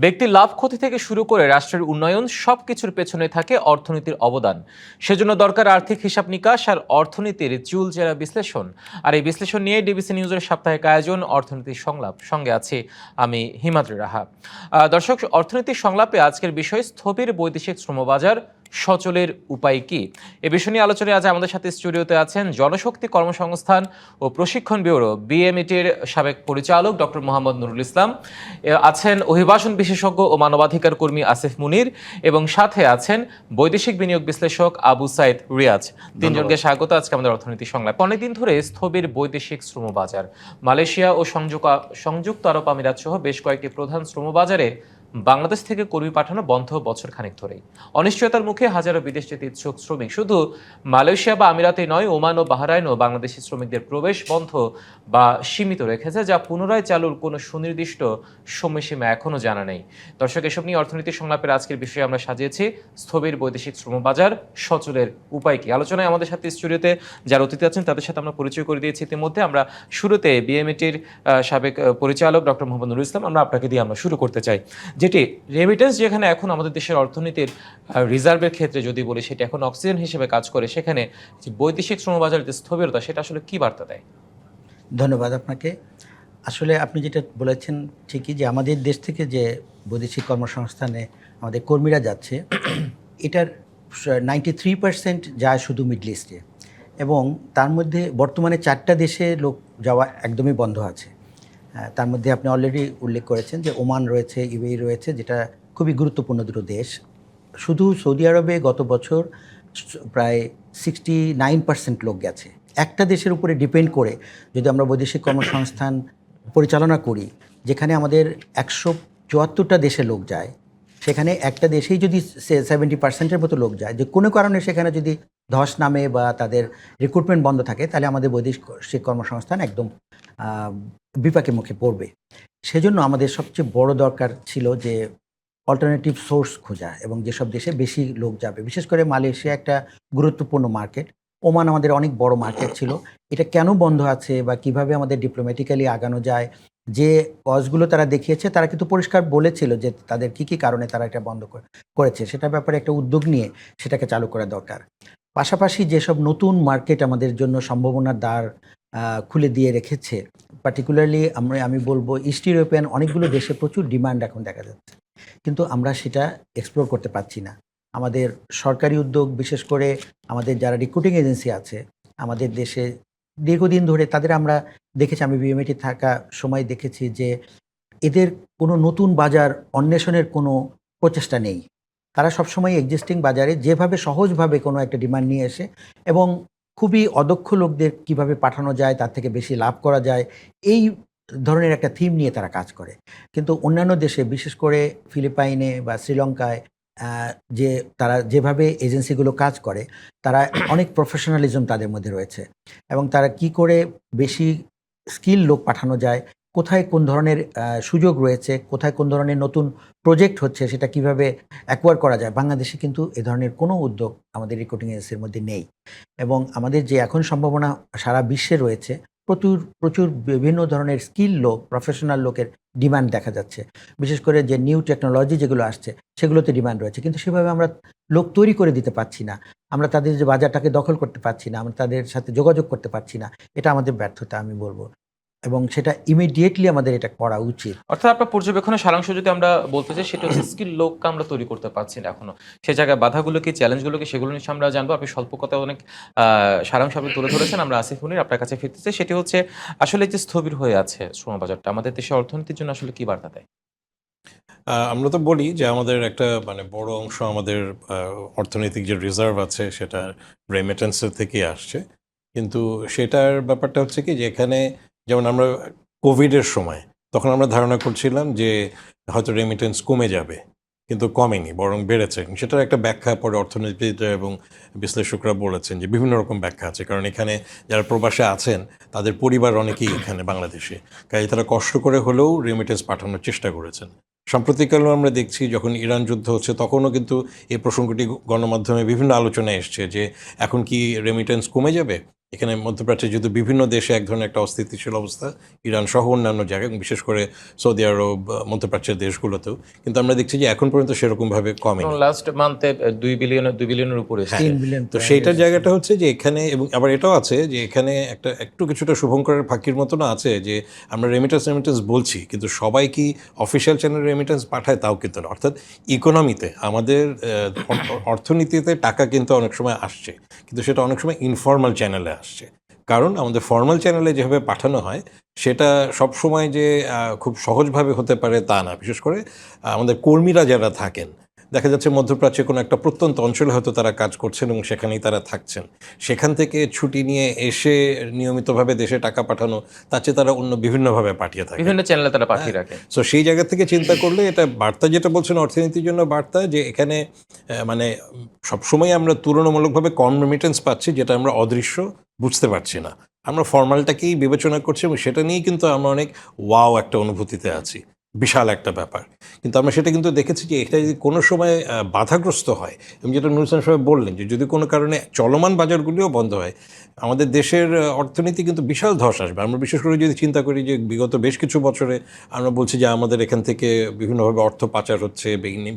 ব্যক্তির লাভ ক্ষতি থেকে শুরু করে রাষ্ট্রের উন্নয়ন সবকিছুর পেছনে থাকে অর্থনীতির অবদান। সেজন্য দরকার আর্থিক হিসাব নিকাশ আর অর্থনীতির চুলচেরা বিশ্লেষণ। আর এই বিশ্লেষণ নিয়ে ডিবিসি নিউজের সাপ্তাহিক আয়োজন অর্থনীতির সংলাপ। সঙ্গে আছি আমি হিমাদ্রি রাহা। দর্শক, অর্থনীতির সংলাপে আজকের বিষয় স্থবির বৈদেশিক শ্রমবাজার, সচলের উপায় কি? এ বিষয় নিয়ে আলোচনায় আজ আমাদের সাথে স্টুডিওতে আছেন জনশক্তি কর্মসংস্থান ও প্রশিক্ষণ ব্যুরো বিএমইটির সাবেক পরিচালক ডক্টর মোহাম্মদ নুরুল ইসলাম, আছেন অভিবাসন বিশেষজ্ঞ ও মানবাধিকার কর্মী আসিফ মুনির, এবং সাথে আছেন বৈদেশিক বিনিয়োগ বিশ্লেষক আবু সাইদ রিয়াজ। তিনজনকে স্বাগত আজকে আমাদের অর্থনীতি সংলাপ। অনেকদিন ধরে স্থবির বৈদেশিক শ্রমবাজার। মালয়েশিয়া ও সংযুক্ত আরব আমিরাত সহ বেশ কয়েকটি প্রধান শ্রমবাজারে বাংলাদেশ থেকে কর্মী পাঠানো বন্ধ বছর খানেক ধরেই। অনিশ্চয়তার মুখে হাজারো বিদেশ যেতে ইচ্ছুক শ্রমিক শুধু মালয়েশিয়া বা আমিরাতে নয়, ওমান ও বাহরাইনও বাংলাদেশি শ্রমিকদের প্রবেশ বন্ধ বা সীমিত রেখেছে, যা পুনরায় চালুর কোনো সুনির্দিষ্ট সময়সীমা এখনও জানা নেই। দর্শক, এসব নিয়ে অর্থনীতি সংলাপের আজকের বিষয়ে আমরা সাজিয়েছি স্থবির বৈদেশিক শ্রমবাজার, সচলের উপায় কি। আলোচনায় আমাদের সাথে স্টুডিওতে যারা অতিথি আছেন তাদের সাথে আমরা পরিচয় করে দিয়েছি ইতিমধ্যে। আমরা শুরুতে বিএমইটির সাবেক পরিচালক ডক্টর মোহাম্মদ নুরুল ইসলাম, আপনাকে দিয়ে আমরা শুরু করতে চাই। যেটি রেমিটেন্স, যেখানে এখন আমাদের দেশের অর্থনীতির রিজার্ভের ক্ষেত্রে যদি বলি সেটা এখন অক্সিজেন হিসেবে কাজ করে, সেখানে যে বৈদেশিক শ্রমবাজারের যে স্থবিরতা, সেটা আসলে কি বার্তা দেয়? ধন্যবাদ আপনাকে। আসলে আপনি যেটা বলেছেন ঠিকই, যে আমাদের দেশ থেকে যে বৈদেশিক কর্মসংস্থানে আমাদের কর্মীরা যাচ্ছে, এটার 93% যায় শুধু মিডল ইস্টে, এবং তার মধ্যে বর্তমানে 4টা দেশে লোক যাওয়া একদমই বন্ধ আছে। তার মধ্যে আপনি অলরেডি উল্লেখ করেছেন যে ওমান রয়েছে, ইউএই রয়েছে, যেটা খুবই গুরুত্বপূর্ণ দুটো দেশ। শুধু সৌদি আরবে গত বছর প্রায় 69% লোক গেছে। একটা দেশের উপরে ডিপেন্ড করে যদি আমরা বৈদেশিক কর্মসংস্থান পরিচালনা করি, যেখানে আমাদের 174টা দেশে লোক যায়, সেখানে একটা দেশেই যদি 70%-এর মতো লোক যায়, যে কোনো কারণে সেখানে যদি ধস নামে বা তাদের রিক্রুটমেন্ট বন্ধ থাকে, তাহলে আমাদের বৈদেশিক কর্মসংস্থান একদম বিপাকের মুখে পড়বে। সেজন্য আমাদের সবচেয়ে বড় দরকার ছিল যে অল্টারনেটিভ সোর্স খোঁজা, এবং যেসব দেশে বেশি লোক যাবে। বিশেষ করে মালয়েশিয়া একটা গুরুত্বপূর্ণ মার্কেট, ওমান আমাদের অনেক বড় মার্কেট ছিল। এটা কেন বন্ধ আছে বা কিভাবে আমাদের ডিপ্লোম্যাটিক্যালি আগানো যায়, যে কজগুলো তারা দেখিয়েছে, তারা কিন্তু পরিষ্কার বলেছিল যে তাদের কি কি কারণে তারা এটা বন্ধ করেছে, সেটার ব্যাপারে একটা উদ্যোগ নিয়ে সেটাকে চালু করা দরকার। পাশাপাশি যেসব নতুন মার্কেট আমাদের জন্য সম্ভাবনার দ্বার খুলে দিয়ে রেখেছে, পার্টিকুলারলি আমি বলবো ইস্ট ইউরোপিয়ান অনেকগুলো দেশে প্রচুর ডিমান্ড এখন দেখা যাচ্ছে, কিন্তু আমরা সেটা এক্সপ্লোর করতে পারছি না। আমাদের সরকারি উদ্যোগ, বিশেষ করে আমাদের যারা রিক্রুটিং এজেন্সি আছে আমাদের দেশে দীর্ঘদিন ধরে, তাদের আমরা দেখেছি, আমি বিএমইটি থাকা সময় দেখেছি যে এদের কোনো নতুন বাজার অন্বেষণের কোনো প্রচেষ্টা নেই। তারা সবসময় এক্সিস্টিং বাজারে যেভাবে সহজভাবে কোনো একটা ডিমান্ড নিয়ে এসে, এবং খুবই অদক্ষ লোকদের কিভাবে পাঠানো যায়, তার থেকে বেশি লাভ করা যায়, এই ধরনের একটা থিম নিয়ে তারা কাজ করে। কিন্তু অন্যান্য দেশে, বিশেষ করে ফিলিপাইনে বা শ্রীলঙ্কায়, যে তারা যেভাবে এজেন্সিগুলো কাজ করে, তারা অনেক প্রফেশনালিজম তাদের মধ্যে রয়েছে, এবং তারা কি করে বেশি স্কিল লোক পাঠানো যায়, কোথায় কোন ধরনের সুযোগ রয়েছে, কোথায় কোন ধরনের নতুন প্রজেক্ট হচ্ছে, সেটা কিভাবে অ্যাকোয়ার করা যায়। বাংলাদেশে কিন্তু এ ধরনের কোনো উদ্যোগ আমাদের রিক্রুটিং এজেন্সির মধ্যে নেই, এবং আমাদের যে এখন সম্ভাবনা সারা বিশ্বে রয়েছে, প্রচুর প্রচুর বিভিন্ন ধরনের স্কিল লোক, প্রফেশনাল লোকের ডিমান্ড দেখা যাচ্ছে। বিশেষ করে যে নিউ টেকনোলজি যেগুলো আসছে, সেগুলোতে ডিমান্ড রয়েছে, কিন্তু সেভাবে আমরা লোক তৈরি করে দিতে পারছি না। আমরা তাদের যে বাজারটাকে দখল করতে পারছি না, আমরা তাদের সাথে যোগাযোগ করতে পারছি না। এটা আমাদের ব্যর্থতা আমি বলবো, এবং সেটা ইমিডিয়েটলি আমাদের এটা করা উচিত। অর্থাৎ আপনার পর্যবেক্ষণের সারাংশ যদি আমরা বলতে চাই, সেটা হচ্ছে স্কিল লোককে আমরা তৈরি করতে পারছি না এখনো। সে জায়গায় বাধাগুলো কি, চ্যালেঞ্জগুলো কি, সেগুলো নিশ্চয় আমরা জানবো। আপনি স্বল্প কথায় অনেক সারাংশ আপনি তুলে ধরেছেন। আমরা আসিফ মুনির, আপনার কাছে ফিরতে চাই। সেটি হচ্ছে আসলে যে স্থবির হয়ে আছে শ্রমবাজারটা, আমাদের দেশের অর্থনীতির জন্য আসলে কি বার্তা দেয়? আমরা তো বলি যে আমাদের একটা বড় অংশ আমাদের অর্থনৈতিক যে রিজার্ভ আছে সেটা রেমিটেন্সের থেকে আসছে। কিন্তু সেটার ব্যাপারটা হচ্ছে কি, যে এখানে যেমন আমরা কোভিডের সময় তখন আমরা ধারণা করছিলাম যে হয়তো রেমিটেন্স কমে যাবে, কিন্তু কমেনি, বরং বেড়েছে। সেটার একটা ব্যাখ্যা পরে অর্থনীতিবিদরা এবং বিশ্লেষকরা বলেছেন যে বিভিন্ন রকম ব্যাখ্যা আছে, কারণ এখানে যারা প্রবাসে আছেন তাদের পরিবার অনেকেই এখানে বাংলাদেশে, কাজে তারা কষ্ট করে হলেও রেমিটেন্স পাঠানোর চেষ্টা করেছেন। সাম্প্রতিককালেও আমরা দেখছি, যখন ইরান যুদ্ধ হচ্ছে তখনও কিন্তু এই প্রসঙ্গটি গণমাধ্যমে বিভিন্ন আলোচনায় এসছে যে এখন কি রেমিটেন্স কমে যাবে। এখানে মধ্যপ্রাচ্যে যেহেতু বিভিন্ন দেশে এক ধরনের একটা অস্থিতিশীল অবস্থা, ইরান সহ অন্যান্য জায়গায়, বিশেষ করে সৌদি আরব, মধ্যপ্রাচ্যের দেশগুলোতেও, কিন্তু আমরা দেখছি যে এখন পর্যন্ত সেরকমভাবে কমেনি। লাস্ট মান্থে 2 বিলিয়নের উপরে এসেছে। 3 বিলিয়ন তো সেইটার জায়গাটা হচ্ছে যে এখানে, এবং আবার এটাও আছে যে এখানে একটা একটু কিছুটা শুভঙ্করের ফাঁকির মতো না আছে যে আমরা রেমিটেন্স বলছি, কিন্তু সবাই কি অফিসিয়াল চ্যানেলে রেমিটেন্স পাঠায় তাও কিন্তু না। অর্থাৎ ইকোনমিতে আমাদের অর্থনীতিতে টাকা কিন্তু অনেক সময় আসছে, কিন্তু সেটা অনেক সময় ইনফর্মাল চ্যানেলে আসছে। কারণ আমাদের ফর্মাল চ্যানেলে যেভাবে পাঠানো হয় সেটা সব সময় যে খুব সহজভাবে হতে পারে তা না। বিশেষ করে আমাদের কর্মীরা যারা থাকেন, দেখা যাচ্ছে মধ্যপ্রাচ্যে কোনো একটা প্রত্যন্ত অঞ্চলে হয়তো তারা কাজ করছেন এবং সেখানেই তারা থাকছেন, সেখান থেকে ছুটি নিয়ে এসে নিয়মিতভাবে দেশে টাকা পাঠানো, তার চেয়ে তারা অন্য বিভিন্নভাবে পাঠিয়ে থাকে। বিভিন্ন চ্যানেলে তারা পাঠিয়ে রাখে। সো সেই জায়গা থেকে চিন্তা করলে এটা বার্তা যেটা বলছেন অর্থনীতির জন্য বার্তা, যে এখানে মানে সবসময় আমরা তুলনামূলকভাবে কম রেমিটেন্স পাচ্ছি, যেটা আমরা অদৃশ্য বুঝতে পারছি না। আমরা ফর্মালটাকেই বিবেচনা করছি এবং সেটা নিয়েই কিন্তু আমরা অনেক ওয়াও একটা অনুভূতিতে আছি, বিশাল একটা ব্যাপার। কিন্তু আমরা সেটা কিন্তু দেখেছি যে এটা যদি কোনো সময় বাধাগ্রস্ত হয়, এবং যেটা নুরুল ইসলাম সাহেব বললেন যে যদি কোনো কারণে চলমান বাজারগুলিও বন্ধ হয়, আমাদের দেশের অর্থনীতি কিন্তু বিশাল ধস আসবে। আমরা বিশেষ করে যদি চিন্তা করি যে বিগত বেশ কিছু বছরে আমরা বলছি যে আমাদের এখান থেকে বিভিন্নভাবে অর্থ পাচার হচ্ছে,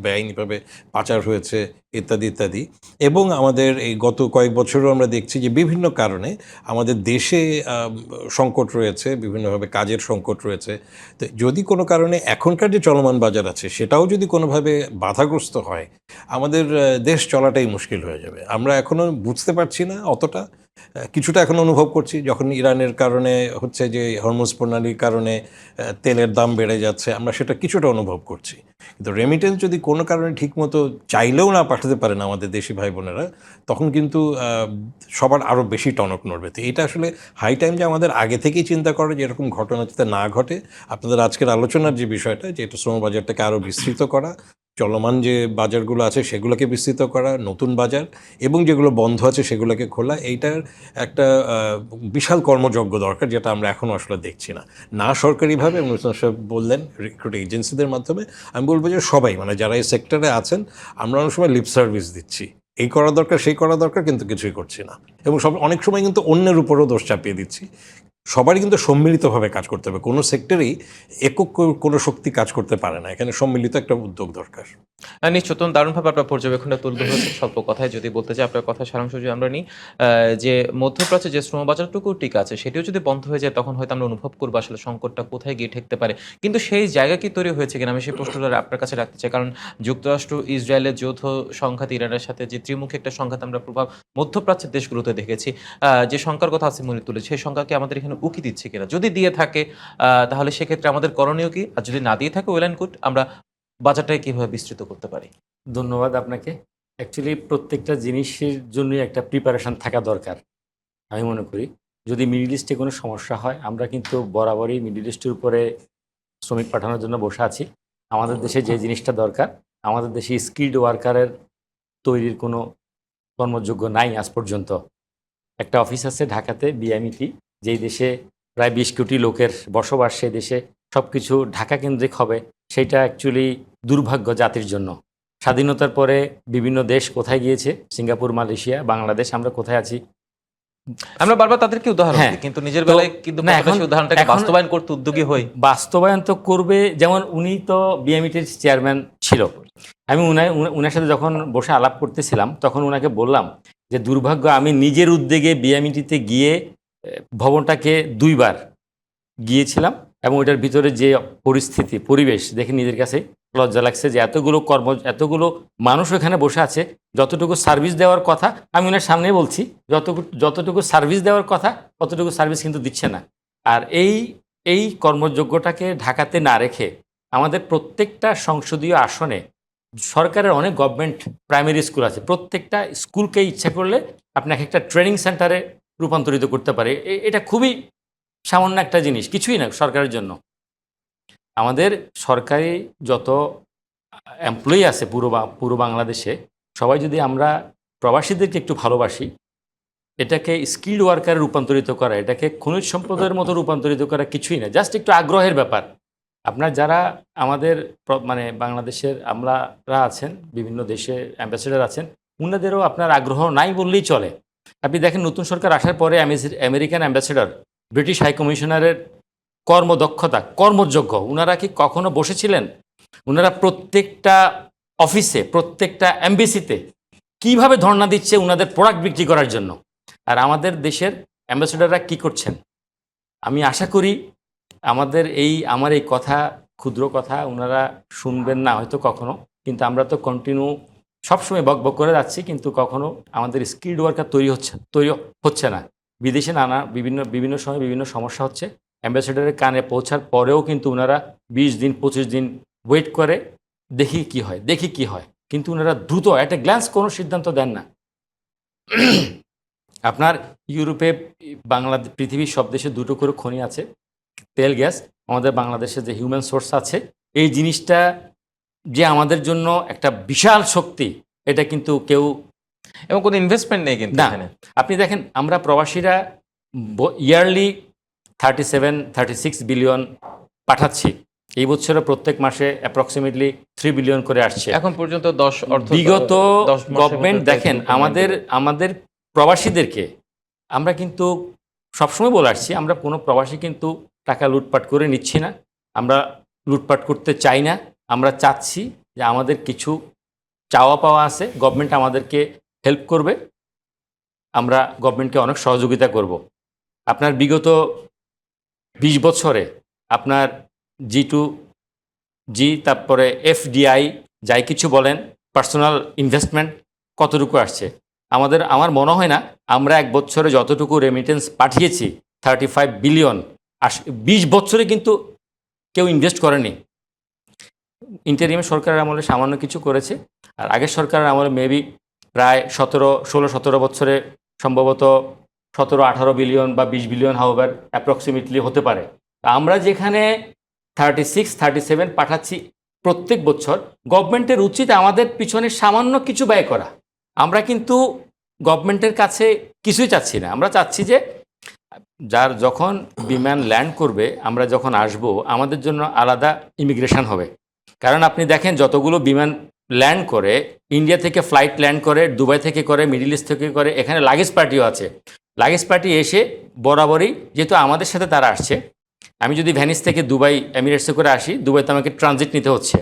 বেআইনিভাবে পাচার হয়েছে, ইত্যাদি ইত্যাদি, এবং আমাদের এই গত কয়েক বছরও আমরা দেখছি যে বিভিন্ন কারণে আমাদের দেশে সংকট রয়েছে, বিভিন্নভাবে কাজের সংকট রয়েছে। তো যদি কোনো কারণে এখনকার যে চলমান বাজার আছে সেটাও যদি কোনোভাবে বাধাগ্রস্ত হয়, আমাদের দেশ চলাটাই মুশকিল হয়ে যাবে। আমরা এখনও বুঝতে পারছি না অতটা, কিছুটা এখন অনুভব করছি যখন ইরানের কারণে হচ্ছে যে হরমুজ প্রণালীর কারণে তেলের দাম বেড়ে যাচ্ছে, আমরা সেটা কিছুটা অনুভব করছি। কিন্তু রেমিটেন্স যদি কোনো কারণে ঠিকমতো চাইলেও না পাঠাতে পারেন আমাদের দেশি ভাই বোনেরা, তখন কিন্তু সবার আরও বেশি টনক নড়বে। তো এটা আসলে হাই টাইম যে আমাদের আগে থেকেই চিন্তা করে যে এরকম ঘটনা যাতে না ঘটে। আপনাদের আজকের আলোচনার যে বিষয়টা, যে এটা শ্রম বাজারটাকে আরও বিস্তৃত করা, চলমান যে বাজারগুলো আছে সেগুলোকে বিস্তৃত করা, নতুন বাজার, এবং যেগুলো বন্ধ আছে সেগুলোকে খোলা, এইটার একটা বিশাল কর্মযজ্ঞ দরকার, যেটা আমরা এখনও আসলে দেখছি না। না সরকারিভাবে, এবং সাহেব বললেন রিক্রুট এজেন্সিদের মাধ্যমে, আমি বলবো যে সবাই, মানে যারা এই সেক্টরে আছেন, আমরা অনেক সময় লিপ সার্ভিস দিচ্ছি, এই করা দরকার সেই করা দরকার, কিন্তু কিছুই করছি না, এবং অনেক সময় কিন্তু অন্যের উপরও দোষ চাপিয়ে দিচ্ছি। সবারই কিন্তু সম্মিলিতভাবে কাজ করতে হবে, কোনো সেক্টরেই একক কোনো শক্তি কাজ করতে পারে না, এখানে সম্মিলিত একটা উদ্যোগ দরকার। নিশ্চয় দারুণভাবে আপনার পর্যবেক্ষণটা তুলে ধরেছেন। স্বল্প কথায় যদি বলতে চাই, আপনার কথা সারাংশ যদি আমরা নিই, যে মধ্যপ্রাচ্যে যে শ্রম বাজারটুকু টিকে আছে সেটিও যদি বন্ধ হয়ে যায়, তখন হয়তো আমরা অনুভব করবো আসলে সংকটটা কোথায় গিয়ে ঠেকতে পারে। কিন্তু সেই জায়গা কি তৈরি হয়েছে কিনা, আমি সেই প্রশ্নটা আপনার কাছে রাখতে চাই। কারণ যুক্তরাষ্ট্র ইসরায়েলের যৌথ সংঘাত, ইরানের সাথে যে ত্রিমুখী একটা সংঘাত আমরা প্রভাব মধ্যপ্রাচ্যের দেশগুলোতে দেখেছি, যে শঙ্কার কথা আসিমুনি তুলে, সেই শঙ্কাকে আমাদের এখানে উকি দিচ্ছে কিনা, যদি দিয়ে থাকে তাহলে সেক্ষেত্রে আমাদের করণীয় কি, আর যদি না দিয়ে থাকে ওয়েল অ্যান্ড গুড, আমরা বাজারটাকে কিভাবে বিস্তৃত করতে পারি? ধন্যবাদ আপনাকে। অ্যাকচুয়ালি প্রত্যেকটা জিনিসের জন্যই একটা প্রিপারেশন থাকা দরকার আমি মনে করি। যদি মিডল ইস্টে কোনো সমস্যা হয়, আমরা কিন্তু বরাবরই মিডল ইস্টের উপরে শ্রমিক পাঠানোর জন্য বসে আছি। আমাদের দেশে যে জিনিসটা দরকার, আমাদের দেশে স্কিল্ড ওয়ার্কারের তৈরির কোনো কর্মযোগ্য নাই আজ পর্যন্ত। একটা অফিস আছে ঢাকাতে, বিএমইটি, যেই দেশে প্রায় 20 কোটি লোকের বসবাস, সেই দেশে সব কিছু ঢাকা কেন্দ্রিক হবে, সেইটা অ্যাকচুয়ালি দুর্ভাগ্য জাতির জন্য। স্বাধীনতার পরে বিভিন্ন দেশ কোথায় গিয়েছে, সিঙ্গাপুর, মালয়েশিয়া, বাংলাদেশ, আমরা কোথায় আছি? আমরা বারবার তাদেরকে উদাহরণ হ্যাঁ, দিই, কিন্তু নিজের তো বেলায় কিন্তু না, কতটা এখন- সেই উদাহরণটাকে এখন- বাস্তবায়ন করতে উদ্যোগী হই। বাস্তবায়ন তো করবে, যেমন উনি তো বিএমইটির চেয়ারম্যান ছিল। আমি উনার সাথে যখন বসে আলাপ করতেছিলাম, তখন উনাকে বললাম যে দুর্ভাগ্য, আমি নিজের উদ্যোগে বিএমইটিতে গিয়ে ভবনটাকে 2 বার গিয়েছিলাম, এবং ওইটার ভিতরে যে পরিস্থিতি, পরিবেশ দেখে নিজের কাছে লজ্জা লাগছে যে এতগুলো মানুষ ওখানে বসে আছে, যতটুকু সার্ভিস দেওয়ার কথা, আমি ওনার সামনে বলছি, যতটুকু সার্ভিস দেওয়ার কথা ততটুকু সার্ভিস কিন্তু দিচ্ছে না। আর এই কর্মযোগ্যটাকে ঢাকাতে না রেখে আমাদের প্রত্যেকটা সংসদীয় আসনে, সরকারের অনেক গভর্নমেন্ট প্রাইমারি স্কুল আছে, প্রত্যেকটা স্কুলকে ইচ্ছা করলে আপনি একটা ট্রেনিং সেন্টারে রূপান্তরিত করতে পারে। এটা খুবই সামান্য একটা জিনিস, কিছুই না সরকারের জন্য। আমাদের সরকারি যত এমপ্লয়ি আছে পুরো বাংলাদেশে, সবাই যদি আমরা প্রবাসীদেরকে একটু ভালোবাসি, এটাকে স্কিল্ড ওয়ার্কারে রূপান্তরিত করা, এটাকে খনিজ সম্পদের মতো রূপান্তরিত করা কিছুই না, জাস্ট একটু আগ্রহের ব্যাপার। আপনার যারা আমাদের মানে বাংলাদেশের আমলারা আছেন, বিভিন্ন দেশে অ্যাম্বাসেডার আছেন, উনাদেরও আপনার আগ্রহ নাই বললেই চলে। আপনি দেখেন নতুন সরকার আসার পরে আমেরিকান অ্যাম্বাসেডর, ব্রিটিশ হাই কমিশনারের কর্মদক্ষতা, কর্মযোগ্য, ওনারা কি কখনো বসেছিলেন? ওনারা প্রত্যেকটা অফিসে, প্রত্যেকটা এমবিসিতে কিভাবে ধর্ণা দিচ্ছে ওনাদের প্রোডাক্ট বিক্রি করার জন্য। আর আমাদের দেশের অ্যাম্বাসেডররা কি করছেন? আমি আশা করি আমার এই কথা, ক্ষুদ্র কথা ওনারা শুনবেন না হয়তো কখনো, কিন্তু আমরা তো কন্টিনিউ সবসময় বকবক করে যাচ্ছি, কিন্তু কখনো আমাদের স্কিল্ড ওয়ার্কার তৈরি হচ্ছে না। বিদেশে নানা বিভিন্ন সময় বিভিন্ন সমস্যা হচ্ছে, অ্যাম্বাসেডারের কানে পৌঁছার পরেও কিন্তু ওনারা 20 দিন 25 দিন ওয়েট করে, দেখি কি হয়, কিন্তু ওনারা দ্রুত একটা গ্ল্যান্স কোনো সিদ্ধান্ত দেন না। আপনার ইউরোপে, পৃথিবীর সব দেশে 2টো করে খনি আছে, তেল গ্যাস। আমাদের বাংলাদেশে যে হিউম্যান সোর্স আছে, এই জিনিসটা যে আমাদের জন্য একটা বিশাল শক্তি, এটা কিন্তু কেউ, এবং কোনো ইনভেস্টমেন্ট নেই কিন্তু না। এখানে। আপনি দেখেন আমরা প্রবাসীরা ইয়ারলি 36 বিলিয়ন পাঠাচ্ছি, এই বছরে প্রত্যেক মাসে অ্যাপ্রক্সিমেটলি 3 বিলিয়ন করে আসছে। এখন পর্যন্ত বিগত 10 মাসের গভর্নমেন্ট মধ্যে দেখেন আমাদের প্রবাসীদেরকে, আমরা কিন্তু সবসময় বলে আসছি, আমরা কোনো প্রবাসী কিন্তু টাকা লুটপাট করে নিচ্ছি না, আমরা লুটপাট করতে চাই না। আমরা চাচ্ছি যে আমাদের কিছু চাওয়া পাওয়া আছে, গভর্নমেন্ট আমাদেরকে হেল্প করবে, আমরা গভর্নমেন্টকে অনেক সহযোগিতা করব। আপনার বিগত 20 বছরে আপনার G2G, তারপরে FDI, যাই কিছু বলেন, পার্সোনাল ইনভেস্টমেন্ট কতটুকু আসছে? আমার মনে হয় না আমরা এক বছরে যতটুকু রেমিটেন্স পাঠিয়েছি 35 বিলিয়ন, 20 বছরে কিন্তু কেউ ইনভেস্ট করেনি। ইন্টারিমের সরকারের আমলে সামান্য কিছু করেছে, আর আগের সরকারের আমলে মেবি প্রায় 16-17 বছরে সম্ভবত 17-18 বিলিয়ন বা 20 বিলিয়ন হাওয়ার অ্যাপ্রক্সিমেটলি হতে পারে। আমরা যেখানে 36-37 পাঠাচ্ছি প্রত্যেক বছর, গভর্নমেন্টের উচিত আমাদের পিছনে সামান্য কিছু ব্যয় করা। আমরা কিন্তু গভর্নমেন্টের কাছে কিছুই চাচ্ছি না, আমরা চাচ্ছি যে যখন বিমান ল্যান্ড করবে, আমরা যখন আসব, আমাদের জন্য আলাদা ইমিগ্রেশন হবে। কারণ আপনি দেখেন যতগুলো বিমান ল্যান্ড করে, ইন্ডিয়া থেকে ফ্লাইট ল্যান্ড করে, দুবাই থেকে করে, মিডল ইস্ট থেকে করে, এখানে লাগেজ পার্টিও আছে। লাগেজ পার্টি এসে বরাবরই, যেহেতু আমাদের সাথে তারা আসছে, আমি যদি ভ্যানিস থেকে দুবাই এমিরেটসে করে আসি, দুবাইতে আমাকে ট্রানজিট নিতে হচ্ছে।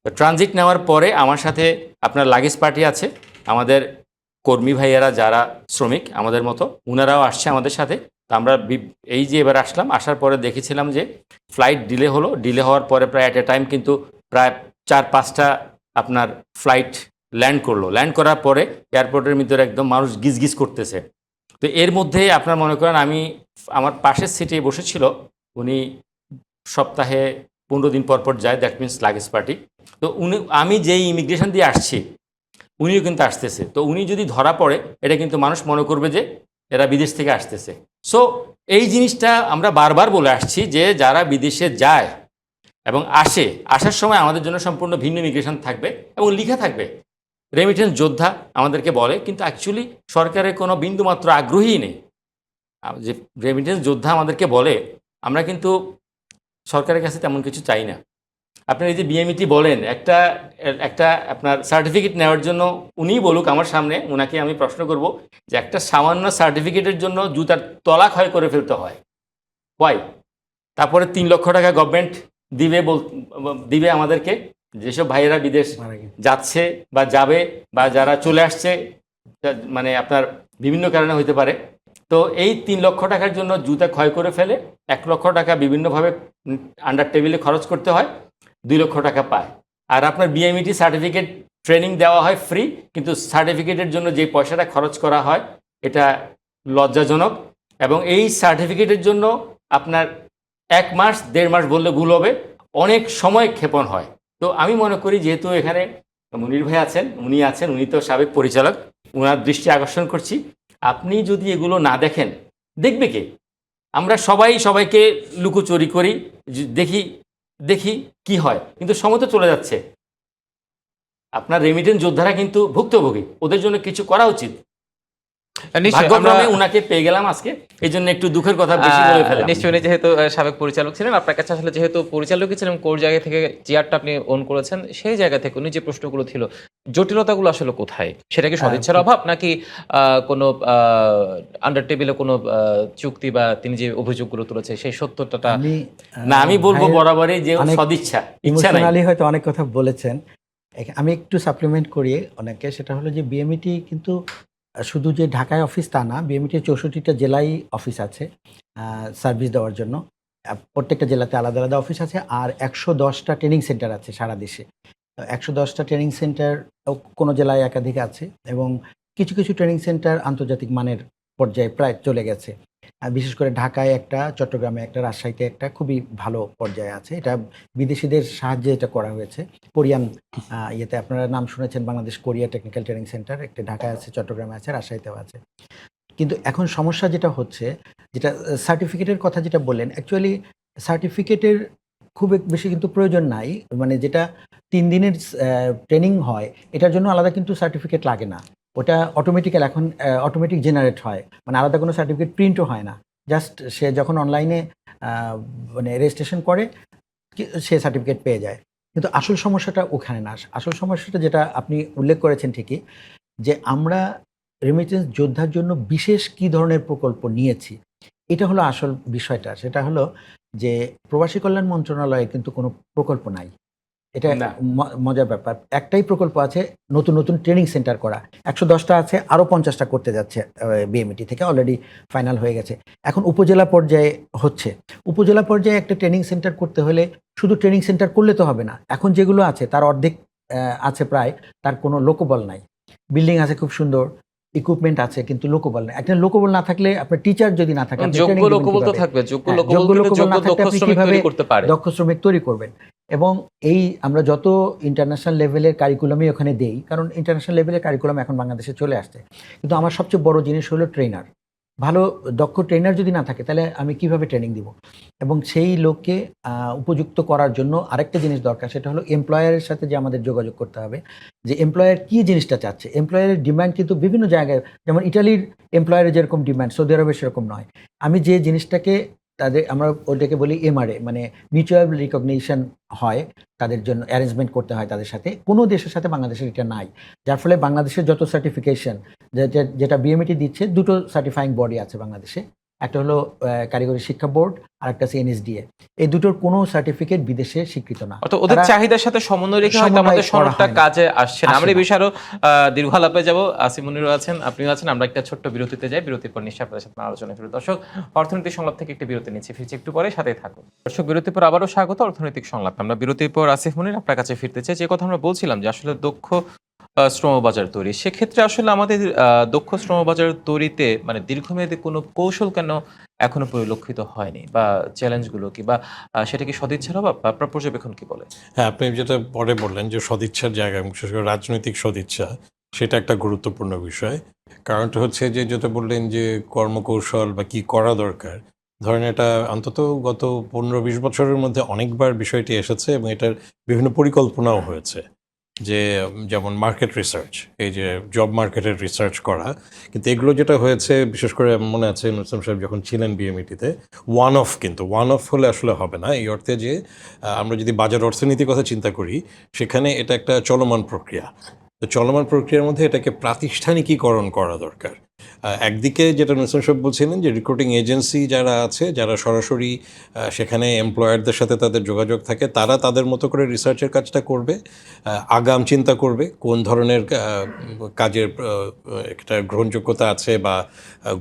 তো ট্রানজিট নেওয়ার পরে আমার সাথে আপনার লাগেজ পার্টি আছে, আমাদের কর্মী ভাইয়েরা যারা শ্রমিক আমাদের মতো, ওনারাও আসছে আমাদের সাথে। তো আমরা এই যে এবার আসলাম, আসার পরে দেখেছিলাম যে ফ্লাইট ডিলে হওয়ার পরে প্রায় অ্যাট এ টাইম কিন্তু প্রায় 4-5টা আপনার ফ্লাইট ল্যান্ড করলো। ল্যান্ড করার পরে এয়ারপোর্টের ভিতরে একদম মানুষ গিজগিজ করতেছে। তো এর মধ্যে আপনার মনে করেন, আমার পাশের সিটে বসেছিল, উনি সপ্তাহে 15 দিন পর যায়, দ্যাট মিনস লাগেজ পার্টি। তো আমি যেই ইমিগ্রেশন দিয়ে আসছি, উনিও কিন্তু আসতেছে। তো উনি যদি ধরা পড়ে, এটা কিন্তু মানুষ মনে করবে যে এরা বিদেশ থেকে আসতেছে। সো এই জিনিসটা আমরা বারবার বলে আসছি যে যারা বিদেশে যায় এবং আসার সময় আমাদের জন্য সম্পূর্ণ ভিন্ন ইমিগ্রেশন থাকবে এবং লিখা থাকবে রেমিটেন্স যোদ্ধা আমাদেরকে বলে, কিন্তু অ্যাকচুয়ালি সরকারের কোনো বিন্দুমাত্র আগ্রহী নেই। যে রেমিটেন্স যোদ্ধা আমাদেরকে বলে, আমরা কিন্তু সরকারের কাছে তেমন কিছু চাই না। আপনার এই যে বিএমইটি বলেন, একটা আপনার সার্টিফিকেট নেওয়ার জন্য উনিই বলুক আমার সামনে, ওনাকে আমি প্রশ্ন করব যে একটা সামান্য সার্টিফিকেটের জন্য জুতার তলা ক্ষয় করে ফেলতে হয়, ওয়াই? তারপরে 3 লক্ষ টাকা গভর্নমেন্ট দিবে আমাদেরকে, যেসব ভাইয়েরা বিদেশ যাচ্ছে বা যাবে বা যারা চলে আসছে, মানে আপনার বিভিন্ন কারণে হইতে পারে। তো এই 3 লক্ষ টাকার জন্য জুতা ক্ষয় করে ফেলে, 1 লক্ষ টাকা বিভিন্নভাবে আন্ডার টেবিলে খরচ করতে হয়, 2 লক্ষ টাকা পায়। আর আপনার বিএমইটি সার্টিফিকেট ট্রেনিং দেওয়া হয় ফ্রি, কিন্তু সার্টিফিকেটের জন্য যে পয়সাটা খরচ করা হয় এটা লজ্জাজনক। এবং এই সার্টিফিকেটের জন্য আপনার 1 মাস 1.5 মাস বললে ভুল হবে, অনেক সময় ক্ষেপণ হয়। তো আমি মনে করি, যেহেতু এখানে মুনির ভাই আছেন, উনি তো সাবেক পরিচালক, ওনার দৃষ্টি আকর্ষণ করছি, আপনি যদি এগুলো না দেখেন, দেখবে কে? আমরা সবাইকে লুকোচুরি করি, দেখি কি হয়, কিন্তু সময় তো চলে যাচ্ছে। আপনার রেমিটেন্স যোদ্ধারা কিন্তু ভুক্তভোগী, ওদের জন্য কিছু করা উচিত। ভাগ্যক্রমে উনাকে পেয়ে গেলাম আজকে, এই জন্য একটু দুঃখের কথা বেশি বলে ফেললাম। নিশ্চয়ই উনি যেহেতু সাবেক পরিচালক ছিলেন, আপনার কাছে আসলে যেহেতু পরিচালকই ছিলেন, কোর জায়গা থেকে চেয়ারটা আপনি অন করেছেন, সেই জায়গা থেকে উনি যে প্রশ্নগুলো ছিল জটিলতাগুলো আসলে কোথায়? সেটা কি সদিচ্ছার অভাব নাকি কোনো আন্ডার টেবিলে কোনো চুক্তি বা তিনি যে অভিযোগগুলো তুলেছে সেই সত্যতাটা আমি না, আমি বলবো ভাইয়ের বরাবরই যে অনেক সদিচ্ছা, ইচ্ছা নাই। ইমোশনালি হয়তো অনেক কথা বলেছেন। আমি একটু সাপ্লিমেন্ট করি অনেকে, সেটা হলো যে বিএমইটি কিন্তু শুধু যে ঢাকায় অফিস তা না, বিএমইটির 64টা জেলায় অফিস আছে সার্ভিস দেওয়ার জন্য। প্রত্যেকটা জেলাতে আলাদা আলাদা অফিস আছে, আর 110টা ট্রেনিং সেন্টার আছে সারা দেশে। 110টা ট্রেনিং সেন্টার কোনো জেলায় একাধিক আছে, এবং কিছু কিছু ট্রেনিং সেন্টার আন্তর্জাতিক মানের পর্যায়ে প্রায় চলে গেছে। বিশেষ করে ঢাকায় একটা, চট্টগ্রামে একটা, রাজশাহীতে একটা খুবই ভালো পর্যায়ে আছে। এটা বিদেশিদের সাহায্যে এটা করা হয়েছে। কোরিয়ান ইয়েতে আপনারা নাম শুনেছেন, Bangladesh Korea technical training centre, একটা ঢাকায় আছে, চট্টগ্রামে আছে, রাজশাহীতেও আছে। কিন্তু এখন সমস্যা যেটা হচ্ছে, যেটা সার্টিফিকেটের কথা যেটা বললেন, অ্যাকচুয়ালি সার্টিফিকেটের খুব বেশি কিন্তু প্রয়োজন নাই। মানে যেটা 3 দিনের ট্রেনিং হয়, এটার জন্য আলাদা কিন্তু সার্টিফিকেট লাগে না। ওটা অটোমেটিক্যাল এখন অটোমেটিক জেনারেট হয়। মানে আলাদা কোনো সার্টিফিকেট প্রিন্টও হয় না। জাস্ট সে যখন অনলাইনে মানে রেজিস্ট্রেশন করে সে সার্টিফিকেট পেয়ে যায়। কিন্তু আসল সমস্যাটা ওখানে না। আসল সমস্যাটা যেটা আপনি উল্লেখ করেছেন ঠিকই, যে আমরা রেমিটেন্স যোদ্ধার জন্য বিশেষ কী ধরনের প্রকল্প নিয়েছি, এটা হলো আসল বিষয়টা। সেটা হলো যে প্রবাসী কল্যাণ মন্ত্রণালয়ে কিন্তু কোনো প্রকল্প নাই। এটা না। মজার ব্যাপার। একটাই প্রকল্প আছে, নতুন নতুন ট্রেনিং সেন্টার করা। 110টা আছে, আরও 50টা করতে যাচ্ছে বিএমইটি থেকে, অলরেডি ফাইনাল হয়ে গেছে। এখন উপজেলা পর্যায়ে হচ্ছে। উপজেলা পর্যায়ে একটা ট্রেনিং সেন্টার করতে হলে শুধু ট্রেনিং সেন্টার করলে তো হবে না। এখন যেগুলো আছে তার অর্ধেক আছে প্রায়, তার কোনো লোকবল নাই। বিল্ডিং আছে খুব সুন্দর, ইকুইপমেন্ট আছে, কিন্তু লোকবল নাই। একটা লোকবল না থাকলে, আপনার টিচার যদি না থাকে, আপনি যোগ্য ট্রেনিং দিবেন লোকবল তো কিভাবে? থাকবে, যোগ্য হ্যাঁ, লোকবল যোগ্য কিন্তু লোকবল যোগ্য না থাকলে দক্ষ আপনি শ্রমিক কিভাবে তৈরি করতে পারে। দক্ষ শ্রমিক তৈরি করবেন? এবং এই আমরা যত ইন্টারন্যাশনাল লেভেলের কারিকুলামই ওখানে দেই, কারণ ইন্টারন্যাশনাল লেভেলের কারিকুলাম এখন বাংলাদেশে চলে আসছে। কিন্তু আমার সবচেয়ে বড় জিনিস হলো ট্রেনার। ভালো দক্ষ ট্রেনার যদি না থাকে, তাহলে আমি কিভাবে ট্রেনিং দিব? এবং সেই লোককে উপযুক্ত করার জন্য আরেকটা জিনিস দরকার, সেটা হলো এমপ্লয়ারের সাথে যে আমাদের যোগাযোগ করতে হবে, যে এমপ্লয়ার কী জিনিসটা চাচ্ছে। এমপ্লয়ারের ডিমান্ড কিন্তু বিভিন্ন জায়গায়, যেমন ইটালির এমপ্লয়ারের যেরকম ডিমান্ড, সৌদি আরবের সেরকম নয়। আমি যে জিনিসটাকে আমরা ওটাকে বলি এমআরএ, মানে মিউচুয়াল রিকগনিশন হয়, তাদের জন্য অ্যারেঞ্জমেন্ট করতে হয় তাদের সাথে। কোনো দেশের সাথে বাংলাদেশের এটা নাই। যার ফলে বাংলাদেশের যত সার্টিফিকেশন যেটা বিএমইটি দিচ্ছে, দুটো সার্টিফাইং বডি আছে বাংলাদেশে। একটা হলো কারিগরি শিক্ষা বোর্ড, আর একটা আছে এনএসডিএ। এই দুটোর কোনো সার্টিফিকেট বিদেশে স্বীকৃত না। অর্থাৎ ওদের তারা চাহিদার সাথে সমন্বয় রেখে হয়তো সমন্বয় আমাদের করা সনদটা হয় না। কাজে আসছে না। আমরা এই আসে না। বিষয়ে আরো দীর্ঘ আলাপে যাব। আসিমুনিরও আছেন, আপনিও আছেন। আমরা একটা ছোট্ট বিরতিতে যাই, বিরতির পর নিশ্চয়ই আপনাদের সাথে আলোচনা ফিরব। দর্শক, অর্থনৈতিক সংলাপ থেকে একটি বিরতি নিচ্ছি, ফিরছি একটু পরে, সাথেই থাকুন। দর্শক, বিরতির পর আবারও স্বাগত অর্থনৈতিক সংলাপ। আমরা বিরতির পর আসিফ মুনির আপনার কাছে ফিরতে চাই। যে কথা আমরা বলছিলাম যে আসলে দক্ষ শ্রমবাজার তৈরি, সেক্ষেত্রে আসলে আমাদের দক্ষ শ্রমবাজার তৈরিতে মানে দীর্ঘমেয়াদী কোনো কৌশল কেন এখনো পরিলক্ষিত হয়নি, বা চ্যালেঞ্জগুলো কি, বা সেটা কি সদিচ্ছার অভাব, বা আপনার পর্যবেক্ষণ কি বলে? হ্যাঁ, আপনি যেটা পরে বললেন যে সদিচ্ছার জায়গা, বিশেষ করে রাজনৈতিক সদিচ্ছা, সেটা একটা গুরুত্বপূর্ণ বিষয়। কারণটা হচ্ছে যে যেটা বললেন যে কর্মকৌশল বা কি করা দরকার, ধরেন এটা অন্তত গত 15-20 বছরের মধ্যে অনেকবার বিষয়টি এসেছে, এবং এটার বিভিন্ন পরিকল্পনাও হয়েছে। যে যেমন মার্কেট রিসার্চ, এই যে জব মার্কেটের রিসার্চ করা, কিন্তু এগুলো যেটা হয়েছে, বিশেষ করে মনে আছে নুসরাত সাহেব যখন ছিলেন বিএমইটিতে, ওয়ান অফ হলে আসলে হবে না। এই অর্থে যে আমরা যদি বাজার অর্থনীতির কথা চিন্তা করি, সেখানে এটা একটা চলমান প্রক্রিয়া। তো চলমান প্রক্রিয়ার মধ্যে এটাকে প্রাতিষ্ঠানিকীকরণ করা দরকার। একদিকে যেটা নুসরাত সাহেব বলছিলেন যে রিক্রুটিং এজেন্সি যারা আছে, যারা সরাসরি সেখানে এমপ্লয়ারদের সাথে তাদের যোগাযোগ থাকে, তারা তাদের মতো করে রিসার্চের কাজটা করবে, আগাম চিন্তা করবে কোন ধরনের কাজের একটা গ্রহণযোগ্যতা আছে বা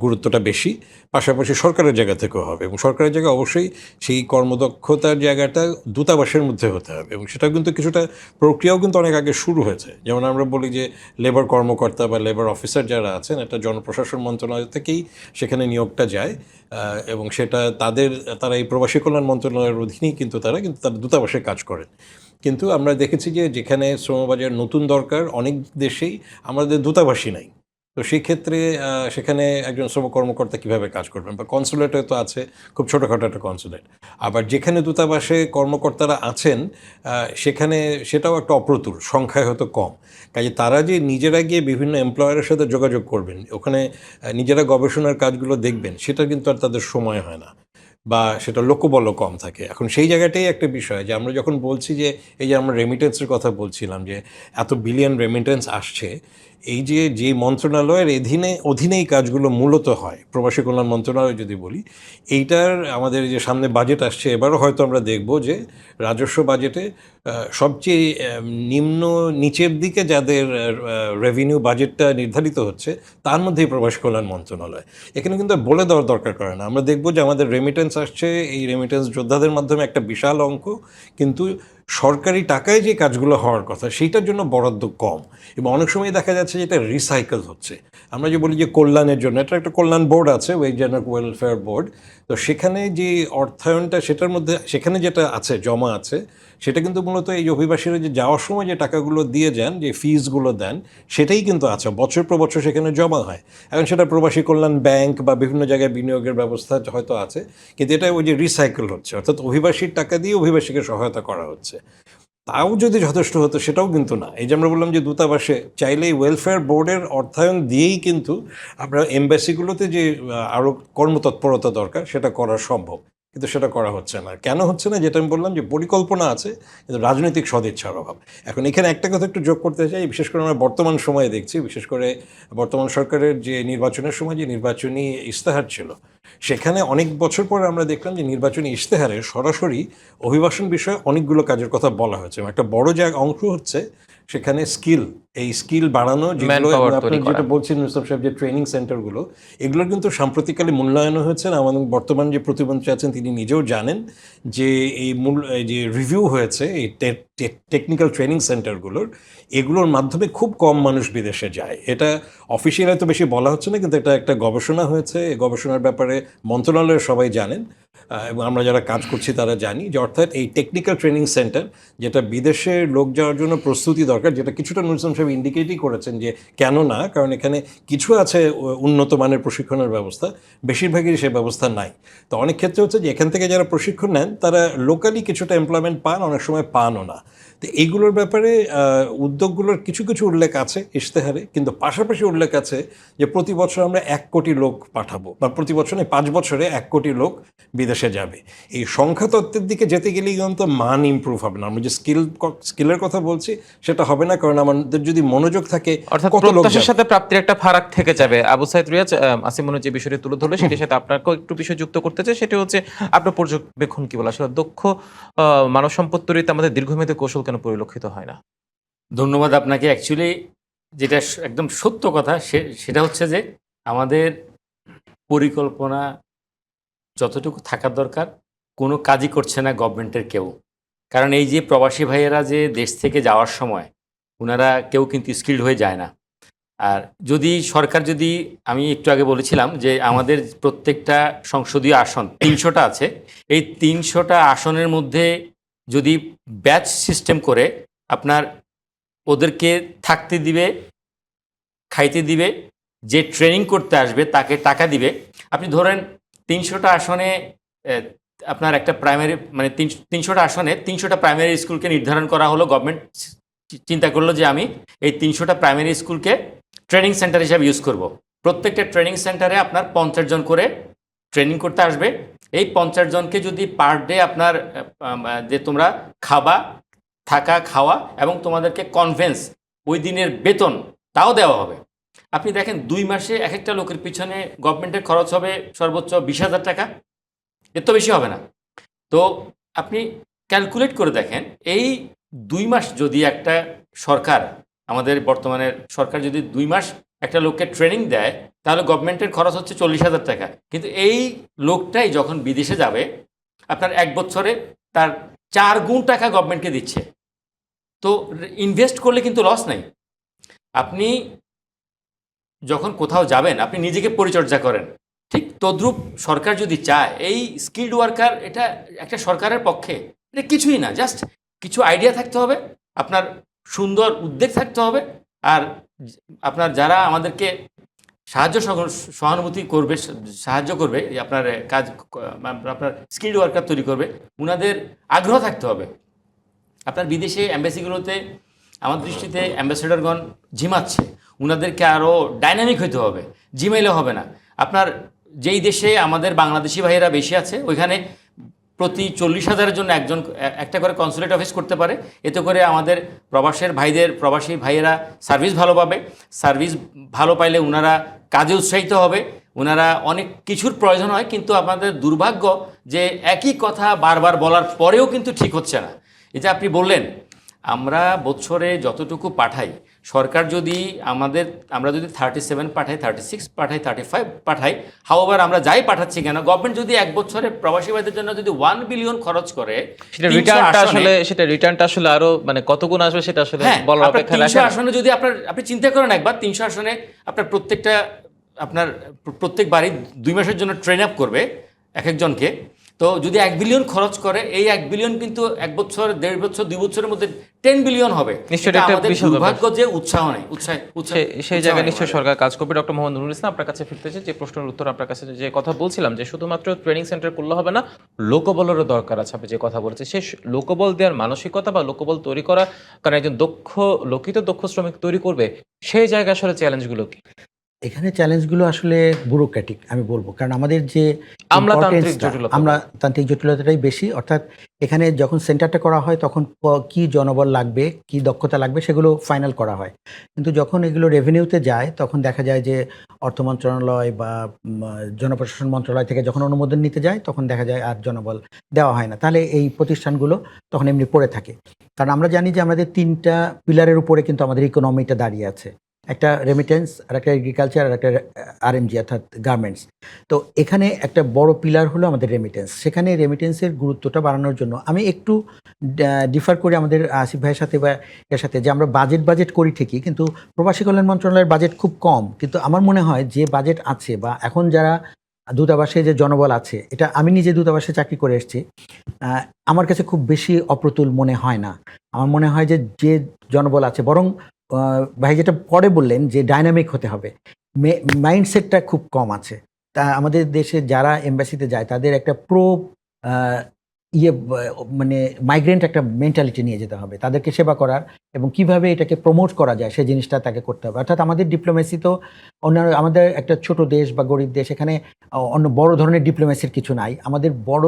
গুরুত্বটা বেশি। পাশাপাশি সরকারের জায়গা থেকেও হবে, এবং সরকারের জায়গায় অবশ্যই সেই কর্মদক্ষতার জায়গাটা দূতাবাসের মধ্যে হতে হবে, এবং সেটা কিন্তু কিছুটা প্রক্রিয়াও কিন্তু অনেক আগে শুরু হয়েছে। যেমন আমরা বলি যে লেবার কর্মকর্তা বা লেবার অফিসার যারা আছেন, এটা জনপ্রশাসন মন্ত্রণালয় থেকেই সেখানে নিয়োগটা যায়, এবং সেটা তারা এই প্রবাসী কল্যাণ মন্ত্রণালয়ের অধীনেই কিন্তু তারা দূতাবাসে কাজ করেন। কিন্তু আমরা দেখেছি যে যেখানে শ্রমবাজার নতুন দরকার, অনেক দেশেই আমাদের দূতাবাসই নাই। তো সেই ক্ষেত্রে সেখানে একজন শ্রম কর্মকর্তা কীভাবে কাজ করবেন, বা কনসুলেটে তো আছে, খুব ছোটোখাটো একটা কনসুলেট। আবার যেখানে দূতাবাসে কর্মকর্তারা আছেন, সেখানে সেটাও একটা অপ্রতুল, সংখ্যায় হয়তো কম। কাজে তারা যে নিজেরা গিয়ে বিভিন্ন এমপ্লয়ারের সাথে যোগাযোগ করবেন, ওখানে নিজেরা গবেষণার কাজগুলো দেখবেন, সেটা কিন্তু আর তাদের সময় হয় না। বা সেটা লোকবলও কম থাকে। এখন সেই জায়গাটাই একটা বিষয় যে আমরা যখন বলছি যে এই যে আমরা রেমিটেন্সের কথা বলছিলাম যে এত বিলিয়ন রেমিটেন্স আসছে, এই যে মন্ত্রণালয়ের অধীনেই কাজগুলো মূলত হয়, প্রবাসী কল্যাণ মন্ত্রণালয় যদি বলি, এইটার আমাদের যে সামনে বাজেট আসছে এবারও হয়তো আমরা দেখব যে রাজস্ব বাজেটে সবচেয়ে নিচের দিকে যাদের রেভিনিউ বাজেটটা নির্ধারিত হচ্ছে তার মধ্যেই প্রবাসী কল্যাণ মন্ত্রণালয়। এখানে কিন্তু বলে দেওয়ার দরকার করে না, আমরা দেখব যে আমাদের রেমিটেন্স আসছে, এই রেমিটেন্স যোদ্ধাদের মাধ্যমে একটা বিশাল অঙ্ক, কিন্তু সরকারি টাকায় যে কাজগুলো হওয়ার কথা সেইটার জন্য বরাদ্দ কম, এবং অনেক সময় দেখা যাচ্ছে যে এটা রিসাইকেল হচ্ছে। আমরা যে বলি যে কল্যাণের জন্য, এটা একটা কল্যাণ বোর্ড আছে, ওয়েজ অ্যান্ড ওয়েলফেয়ার বোর্ড, তো সেখানে যে অর্থায়নটা সেটার মধ্যে সেখানে যেটা আছে জমা আছে সেটা কিন্তু মূলত এই অভিবাসীরা যে যাওয়ার সময় যে টাকাগুলো দিয়ে যান, যে ফিজগুলো দেন, সেটাই কিন্তু আছে, বছর পর বছর সেখানে জমা হয়। এখন সেটা প্রবাসী কল্যাণ ব্যাংক বা বিভিন্ন জায়গায় বিনিয়োগের ব্যবস্থা হয়তো আছে, কিন্তু এটা ওই যে রিসাইকেল হচ্ছে, অর্থাৎ অভিবাসীর টাকা দিয়ে অভিবাসীকে সহায়তা করা হচ্ছে। তাও যদি যথেষ্ট হতো সেটাও কিন্তু না। এই যে আমরা বললাম যে দূতাবাসে চাইলেই ওয়েলফেয়ার বোর্ডের অর্থায়ন দিয়েই কিন্তু আমরা এমবাসিগুলোতে যে আরও কর্মতৎপরতা দরকার সেটা করা সম্ভব, কিন্তু সেটা করা হচ্ছে না। কেন হচ্ছে না? যেটা আমি বললাম যে পরিকল্পনা আছে কিন্তু রাজনৈতিক সদিচ্ছার অভাব। এখন এখানে একটা কথা একটু যোগ করতে চাই, বিশেষ করে আমরা বর্তমান সময়ে দেখছি, বিশেষ করে বর্তমান সরকারের যে নির্বাচনের সময় যে নির্বাচনী ইশতেহার ছিল, সেখানে অনেক বছর পরে আমরা দেখলাম যে নির্বাচনী ইশতেহারে সরাসরি অভিবাসন বিষয়ে অনেকগুলো কাজের কথা বলা হয়েছে। একটা বড় জায়গা অংশ হচ্ছে সেখানে এই স্কিল বাড়ানো, যেগুলো Manpower আপনি তৈরি করা। যেটা বলছেন ইউসুফ সাহেব, যে ট্রেনিং সেন্টারগুলো, এগুলোর কিন্তু সাম্প্রতিককালে মূল্যায়ন হয়েছে। আমাদের বর্তমান যে প্রতিমন্ত্রী আছেন তিনি নিজেও জানেন যে এই যে রিভিউ হয়েছে এই টেকনিক্যাল ট্রেনিং সেন্টারগুলোর, এগুলোর মাধ্যমে খুব কম মানুষ বিদেশে যায়। এটা অফিসিয়াল হয়তো বেশি বলা হচ্ছে না, কিন্তু এটা একটা গবেষণা হয়েছে। এই গবেষণার ব্যাপারে মন্ত্রণালয়ের সবাই জানেন, এবং আমরা যারা কাজ করছি তারা জানি যে অর্থাৎ এই টেকনিক্যাল ট্রেনিং সেন্টার, যেটা বিদেশে লোক যাওয়ার জন্য প্রস্তুতি দরকার, যেটা কিছুটা নুরুল ইসলাম সাহেব ইন্ডিকেটই করেছেন যে কেন না, কারণ এখানে কিছু আছে উন্নত মানের প্রশিক্ষণের ব্যবস্থা, বেশিরভাগই সে ব্যবস্থা নাই। তো অনেক ক্ষেত্রে হচ্ছে যে এখান থেকে যারা প্রশিক্ষণ নেন তারা লোকালি কিছুটা এমপ্লয়মেন্ট পান, অনেক সময় পানও না। তো এইগুলোর ব্যাপারে উদ্যোগগুলোর কিছু কিছু উল্লেখ আছে ইশতেহারে, কিন্তু পাশাপাশি উল্লেখ আছে যে প্রতি বছর আমরা 1 কোটি লোক পাঠাবো, বা প্রতি বছর 5 বছরে 1 কোটি লোক বিদেশে যাবে। এই সংখ্যা তত্ত্বের দিকে যেতে গেলেই কিন্তু মান ইমপ্রুভ হবে না। আমরা যে স্কিলের কথা বলছি সেটা হবে না, কারণ আমাদের যদি মনোযোগ থাকে অর্থাৎ কত লোক প্রত্যাশার যাবে। সাথে প্রাপ্তির একটা ফারাক থেকে যাবে। আবু সাইদ রিয়াজ, আসিমুন যে বিষয়টি তুলে ধরলে সেটির সাথে আপনাকেও একটু বিষয় যুক্ত করতে চাই, সেটি হচ্ছে আপনার পর্যবেক্ষণ কি বলে, আসলে দক্ষ মানব সম্পদ তৈরিতে আমাদের দীর্ঘমেয়াদী কৌশল কেন পরিলক্ষিত হয় না? ধন্যবাদ আপনাকে। অ্যাকচুয়ালি যেটা একদম সত্য কথা সেটা হচ্ছে যে আমাদের পরিকল্পনা যতটুকু থাকার দরকার কোনো কাজই করছে না গভর্নমেন্টের কেউ। কারণ এই যে প্রবাসী ভাইয়েরা যে দেশ থেকে যাওয়ার সময় ওনারা কেউ কিন্তু স্কিল্ড হয়ে যায় না। আর যদি সরকার, যদি আমি একটু আগে বলেছিলাম যে আমাদের প্রত্যেকটা সংসদীয় আসন 300টা আছে, এই 300টা আসনের মধ্যে যদি ব্যাচ সিস্টেম করে আপনার ওদেরকে থাকতে দিবে, খাইতে দিবে, যে ট্রেনিং করতে আসবে তাকে টাকা দিবে। আপনি ধরেন 300টা আসনে আপনার একটা প্রাইমারি, মানে 300টা আসনে 300টা প্রাইমারি স্কুলকে নির্ধারণ করা হলো। গভর্নমেন্ট চিন্তা করলো যে আমি এই 300টা প্রাইমারি স্কুলকে ট্রেনিং সেন্টার হিসাবে ইউজ করব। প্রত্যেকটা ট্রেনিং সেন্টারে আপনার 50 জন করে ট্রেনিং করতে আসবে। এই 50 জনকে যদি পার ডে আপনার যে তোমরা খাবা, থাকা, খাওয়া এবং তোমাদেরকে কনভেন্স, ওই দিনের বেতন তাও দেওয়া হবে। আপনি দেখেন 2 মাসে এক একটা লোকের পিছনে গভর্নমেন্টের খরচ হবে সর্বোচ্চ 20,000 টাকা, এর তো বেশি হবে না। তো আপনি ক্যালকুলেট করে দেখেন, এই 2 মাস যদি একটা সরকার, আমাদের বর্তমানের সরকার যদি 2 মাস একটা লোককে ট্রেনিং দেয়, তাহলে গভর্নমেন্টের খরচ হচ্ছে 40,000 টাকা। কিন্তু এই লোকটাই যখন বিদেশে যাবে আপনার 1 বছরে তার 4 গুণ টাকা গভর্নমেন্টকে দিচ্ছে। তো ইনভেস্ট করলে কিন্তু লস নাই। আপনি যখন কোথাও যাবেন আপনি নিজেকে পরিচর্যা করেন, ঠিক তদ্রূপ সরকার যদি চায় এই স্কিল্ড ওয়ার্কার, এটা একটা সরকারের পক্ষে এটা কিছুই না, জাস্ট কিছু আইডিয়া থাকতে হবে, আপনার সুন্দর উদ্যোগ থাকতে হবে, আর আপনার যারা আমাদেরকে সহানুভূতি করবে, সাহায্য করবে, আপনার কাজ, আপনার স্কিল্ড ওয়ার্কার তৈরি করবে, ওনাদের আগ্রহ থাকতে হবে। আপনার বিদেশে অ্যাম্বাসিগুলোতে আমার দৃষ্টিতে অ্যাম্বাসেডরগণ ঝিমাচ্ছে, ওনাদেরকে আরও ডাইনামিক হইতে হবে, জিমেইলে হবে না। আপনার যেই দেশে আমাদের বাংলাদেশি ভাইয়েরা বেশি আছে ওইখানে প্রতি 40,000-এর জন্য একটা করে কনসুলেট অফিস করতে পারে। এতে করে আমাদের প্রবাসী ভাইয়েরা সার্ভিস ভালো পাবে। সার্ভিস ভালো পাইলে ওনারা কাজে উৎসাহিত হবে, ওনারা অনেক কিছুর প্রয়োজন হয়। কিন্তু আমাদের দুর্ভাগ্য যে একই কথা বারবার বলার পরেও কিন্তু ঠিক হচ্ছে না। এই যে আপনি বললেন আমরা বছরে যতটুকু পাঠাই, সরকার যদি আমরা যদি 37 পাঠাই, 36 পাঠাই, 35 পাঠাই, হাওয়ার আমরা যাই পাঠাচ্ছি কেন, গভর্নমেন্ট যদি এক বছরে প্রবাসী ভাইদের জন্য যদি 1 বিলিয়ন খরচ করে, সেটা রিটার্নটা আসলে আরো মানে কত গুণ আসবে সেটা আসলে বলার অপেক্ষা রাখে 300 আসনে যদি আপনি চিন্তা করেন একবার 300 আসনে আপনার প্রত্যেক বাড়ি 2 মাসের জন্য ট্রেন আপ করবে এক একজনকে। তো যদি 1 বিলিয়ন খরচ করে, এই 1 বিলিয়ন কিন্তু 1 বছর, 1.5 বছর, 2 বছরের মধ্যে 10 বিলিয়ন হবে। দুর্ভাগ্য যে উৎসাহ নেই। সেই জায়গায় নিশ্চয়ই সরকার কাজ করবে। ডক্টর মোহাম্মদ নুরুল ইসলাম, আপনার কাছে ফিরতে চাই। যে প্রশ্নের উত্তর আপনার কাছে যে কথা বলছিলাম যে শুধুমাত্র ট্রেনিং সেন্টার করলে হবে না, লোকবলেরও দরকার আছে। আপনি যে কথা বলেছেন সেই লোকবল দেওয়ার মানসিকতা বা লোকবল তৈরি করা, কারণ একজন লোকিত দক্ষ শ্রমিক তৈরি করবে, সেই জায়গায় আসলে চ্যালেঞ্জগুলো কি? এখানে চ্যালেঞ্জগুলো আসলে ব্যুরোক্র্যাটিক আমি বলবো, কারণ আমাদের যে আমলাতান্ত্রিক জটিলতাটাই বেশি। অর্থাৎ এখানে যখন সেন্টারটা করা হয় তখন কি জনবল লাগবে, কি দক্ষতা লাগবে সেগুলো ফাইনাল করা হয়। কিন্তু যখন এগুলো রেভিনিউতে যায় তখন দেখা যায় যে অর্থ মন্ত্রণালয় বা জনপ্রশাসন মন্ত্রণালয় থেকে যখন অনুমোদন নিতে যায় তখন দেখা যায় আর জনবল দেওয়া হয় না। তাহলে এই প্রতিষ্ঠানগুলো তখন এমনি পড়ে থাকে। কারণ আমরা জানি যে আমাদের 3টা পিলারের উপরে কিন্তু আমাদের ইকোনমিটা দাঁড়িয়ে আছে। একটা রেমিটেন্স, আর একটা এগ্রিকালচার, আর একটা আরএমজি অর্থাৎ গার্মেন্টস। তো এখানে একটা বড় পিলার হলো আমাদের রেমিটেন্স। সেখানে রেমিটেন্সের গুরুত্বটা বাড়ানোর জন্য আমি একটু ডিফার করি আমাদের আসিফ ভাইয়ের সাথে বা এর সাথে, যে আমরা বাজেট করি ঠিকই, কিন্তু প্রবাসী কল্যাণ মন্ত্রণালয়ের বাজেট খুব কম। কিন্তু আমার মনে হয় যে বাজেট আছে বা এখন যারা দূতাবাসে যে জনবল আছে, এটা আমি নিজে দূতাবাসে চাকরি করে এসেছি, আমার কাছে খুব বেশি অপ্রতুল মনে হয় না। আমার মনে হয় যে জনবল আছে, বরং ভাই যেটা পরে বললেন যে ডাইনামিক হতে হবে, মাইন্ডসেটটা খুব কম আছে। তা আমাদের দেশে যারা এমবাসিতে যায় তাদের একটা মানে মাইগ্রেন্ট একটা মেন্টালিটি নিয়ে যেতে হবে, তাদেরকে সেবা করার এবং কিভাবে এটাকে প্রমোট করা যায় সেই জিনিসটা তাকে করতে হবে। অর্থাৎ আমাদের ডিপ্লোমেসি তো আমাদের একটা ছোট দেশ বা গরিব দেশ, এখানে অন্য বড় ধরনের ডিপ্লোমেসির কিছু নাই। আমাদের বড়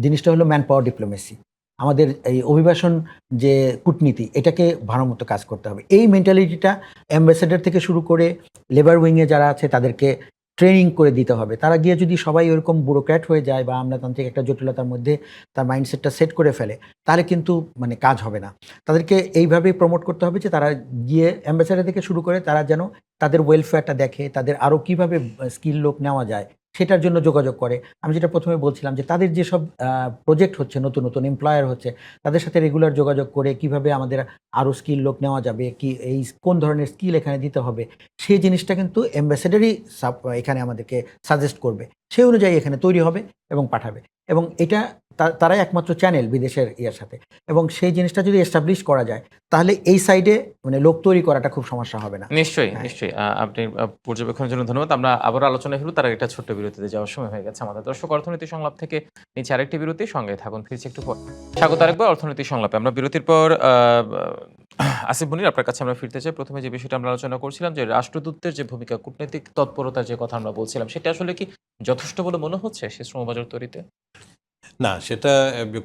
জিনিসটা হলো ম্যান পাওয়ার ডিপ্লোমেসি। আমাদের এই অভিবাসন যে কূটনীতি, এটাকে ভালোমতো কাজ করতে হবে। এই মেন্টালিটিটা অ্যাম্বাসেডর থেকে শুরু করে লেবার উইংয়ে যারা আছে তাদেরকে ট্রেনিং করে দিতে হবে। তারা গিয়ে যদি সবাই ওরকম ব্যুরোক্র্যাট হয়ে যায় বা আমলাতান্ত্রিক একটা জটিলতার মধ্যে তার মাইন্ডসেটটা সেট করে ফেলে, তাহলে কিন্তু মানে কাজ হবে না। তাদেরকে এইভাবেই প্রমোট করতে হবে যে তারা গিয়ে অ্যাম্বাসেডর থেকে শুরু করে তারা যেন তাদের ওয়েলফেয়ারটা দেখে, তাদের আরও কীভাবে স্কিল লোক নেওয়া যায় সেটার জন্য যোগাযোগ করে। আমি যেটা প্রথমে বলছিলাম যে তাদের যেসব প্রজেক্ট হচ্ছে, নতুন নতুন এমপ্লয়ার হচ্ছে, তাদের সাথে রেগুলার যোগাযোগ করে কিভাবে আমাদের আরও স্কিল লোক নেওয়া যাবে, কি এই কোন ধরনের স্কিল এখানে দিতে হবে, সেই জিনিসটা কিন্তু অ্যাম্বাসেডারই এখানে আমাদেরকে সাজেস্ট করবে। সেই অনুযায়ী এখানে তৈরি হবে এবং পাঠাবে, এবং এটা তারাই একমাত্র চ্যানেল বিদেশের ইয়ার সাথে। এবং সেই জিনিসটা যদি এস্টাবলিশ করা যায় তাহলে এই সাইডে মানে লোক তৈরি করাটা খুব সমস্যা হবে না। নিশ্চয়ই। আপনি পর্যবেক্ষণের জন্য ধন্যবাদ। আমরা আবার আলোচনায় ফিরব, তার একটা ছোট্ট বিরতিতে যাওয়ার সময় হয়ে গেছে আমাদের। দর্শক, অর্থনীতি সংলাপ থেকে নিচে আরেকটি বিরতি, সঙ্গে থাকুন, ফিরছি একটু পর। স্বাগত আরেকবার অর্থনীতি সংলাপে। আমরা বিরতির পর আসিফ মুনির, আপনার কাছে আমরা ফিরতে চাই। প্রথমে যে বিষয়টা আমরা আলোচনা করছিলাম যে রাষ্ট্রদূতের যে ভূমিকা, কূটনৈতিক তৎপরতার যে কথা আমরা বলছিলাম, সেটা আসলে কি যথেষ্ট বলে মনে হচ্ছে সে শ্রমবাজার তৈরিতে? না, সেটা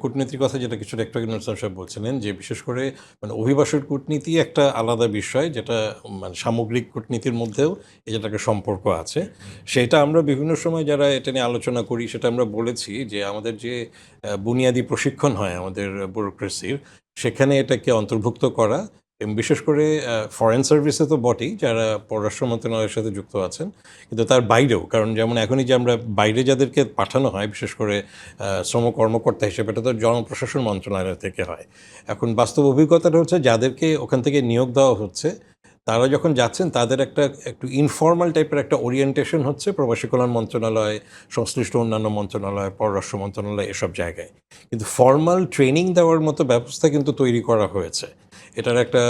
কূটনীতির কথা যেটা কিছুটা একটু আগে নজরুল সাহেব বলছিলেন, যে বিশেষ করে মানে অভিবাসন কূটনীতি একটা আলাদা বিষয়, যেটা মানে সামগ্রিক কূটনীতির মধ্যেও এই যেটা একটা সম্পর্ক আছে। সেটা আমরা বিভিন্ন সময় যারা এটা নিয়ে আলোচনা করি সেটা আমরা বলেছি যে আমাদের যে বুনিয়াদী প্রশিক্ষণ হয় আমাদের ব্যুরোক্রেসির, সেখানে এটাকে অন্তর্ভুক্ত করা, এবং বিশেষ করে ফরেন সার্ভিসে তো বটেই, যারা পররাষ্ট্র মন্ত্রণালয়ের সাথে যুক্ত আছেন, কিন্তু তার বাইরেও, কারণ যেমন এখনই যে আমরা বাইরে যাদেরকে পাঠানো হয় বিশেষ করে শ্রম কর্মকর্তা হিসেবে, এটা তো জনপ্রশাসন মন্ত্রণালয় থেকে হয়। এখন বাস্তব অভিজ্ঞতাটা হচ্ছে যাদেরকে ওখান থেকে নিয়োগ দেওয়া হচ্ছে তারা যখন যাচ্ছেন তাদের একটু ইনফর্মাল টাইপের একটা ওরিয়েন্টেশন হচ্ছে প্রবাসী কল্যাণ মন্ত্রণালয়, সংশ্লিষ্ট অন্যান্য মন্ত্রণালয়, পররাষ্ট্র মন্ত্রণালয়, এসব জায়গায়। কিন্তু ফর্মাল ট্রেনিং দেওয়ার মতো ব্যবস্থা কিন্তু তৈরি করা হয়েছে, এটার একটা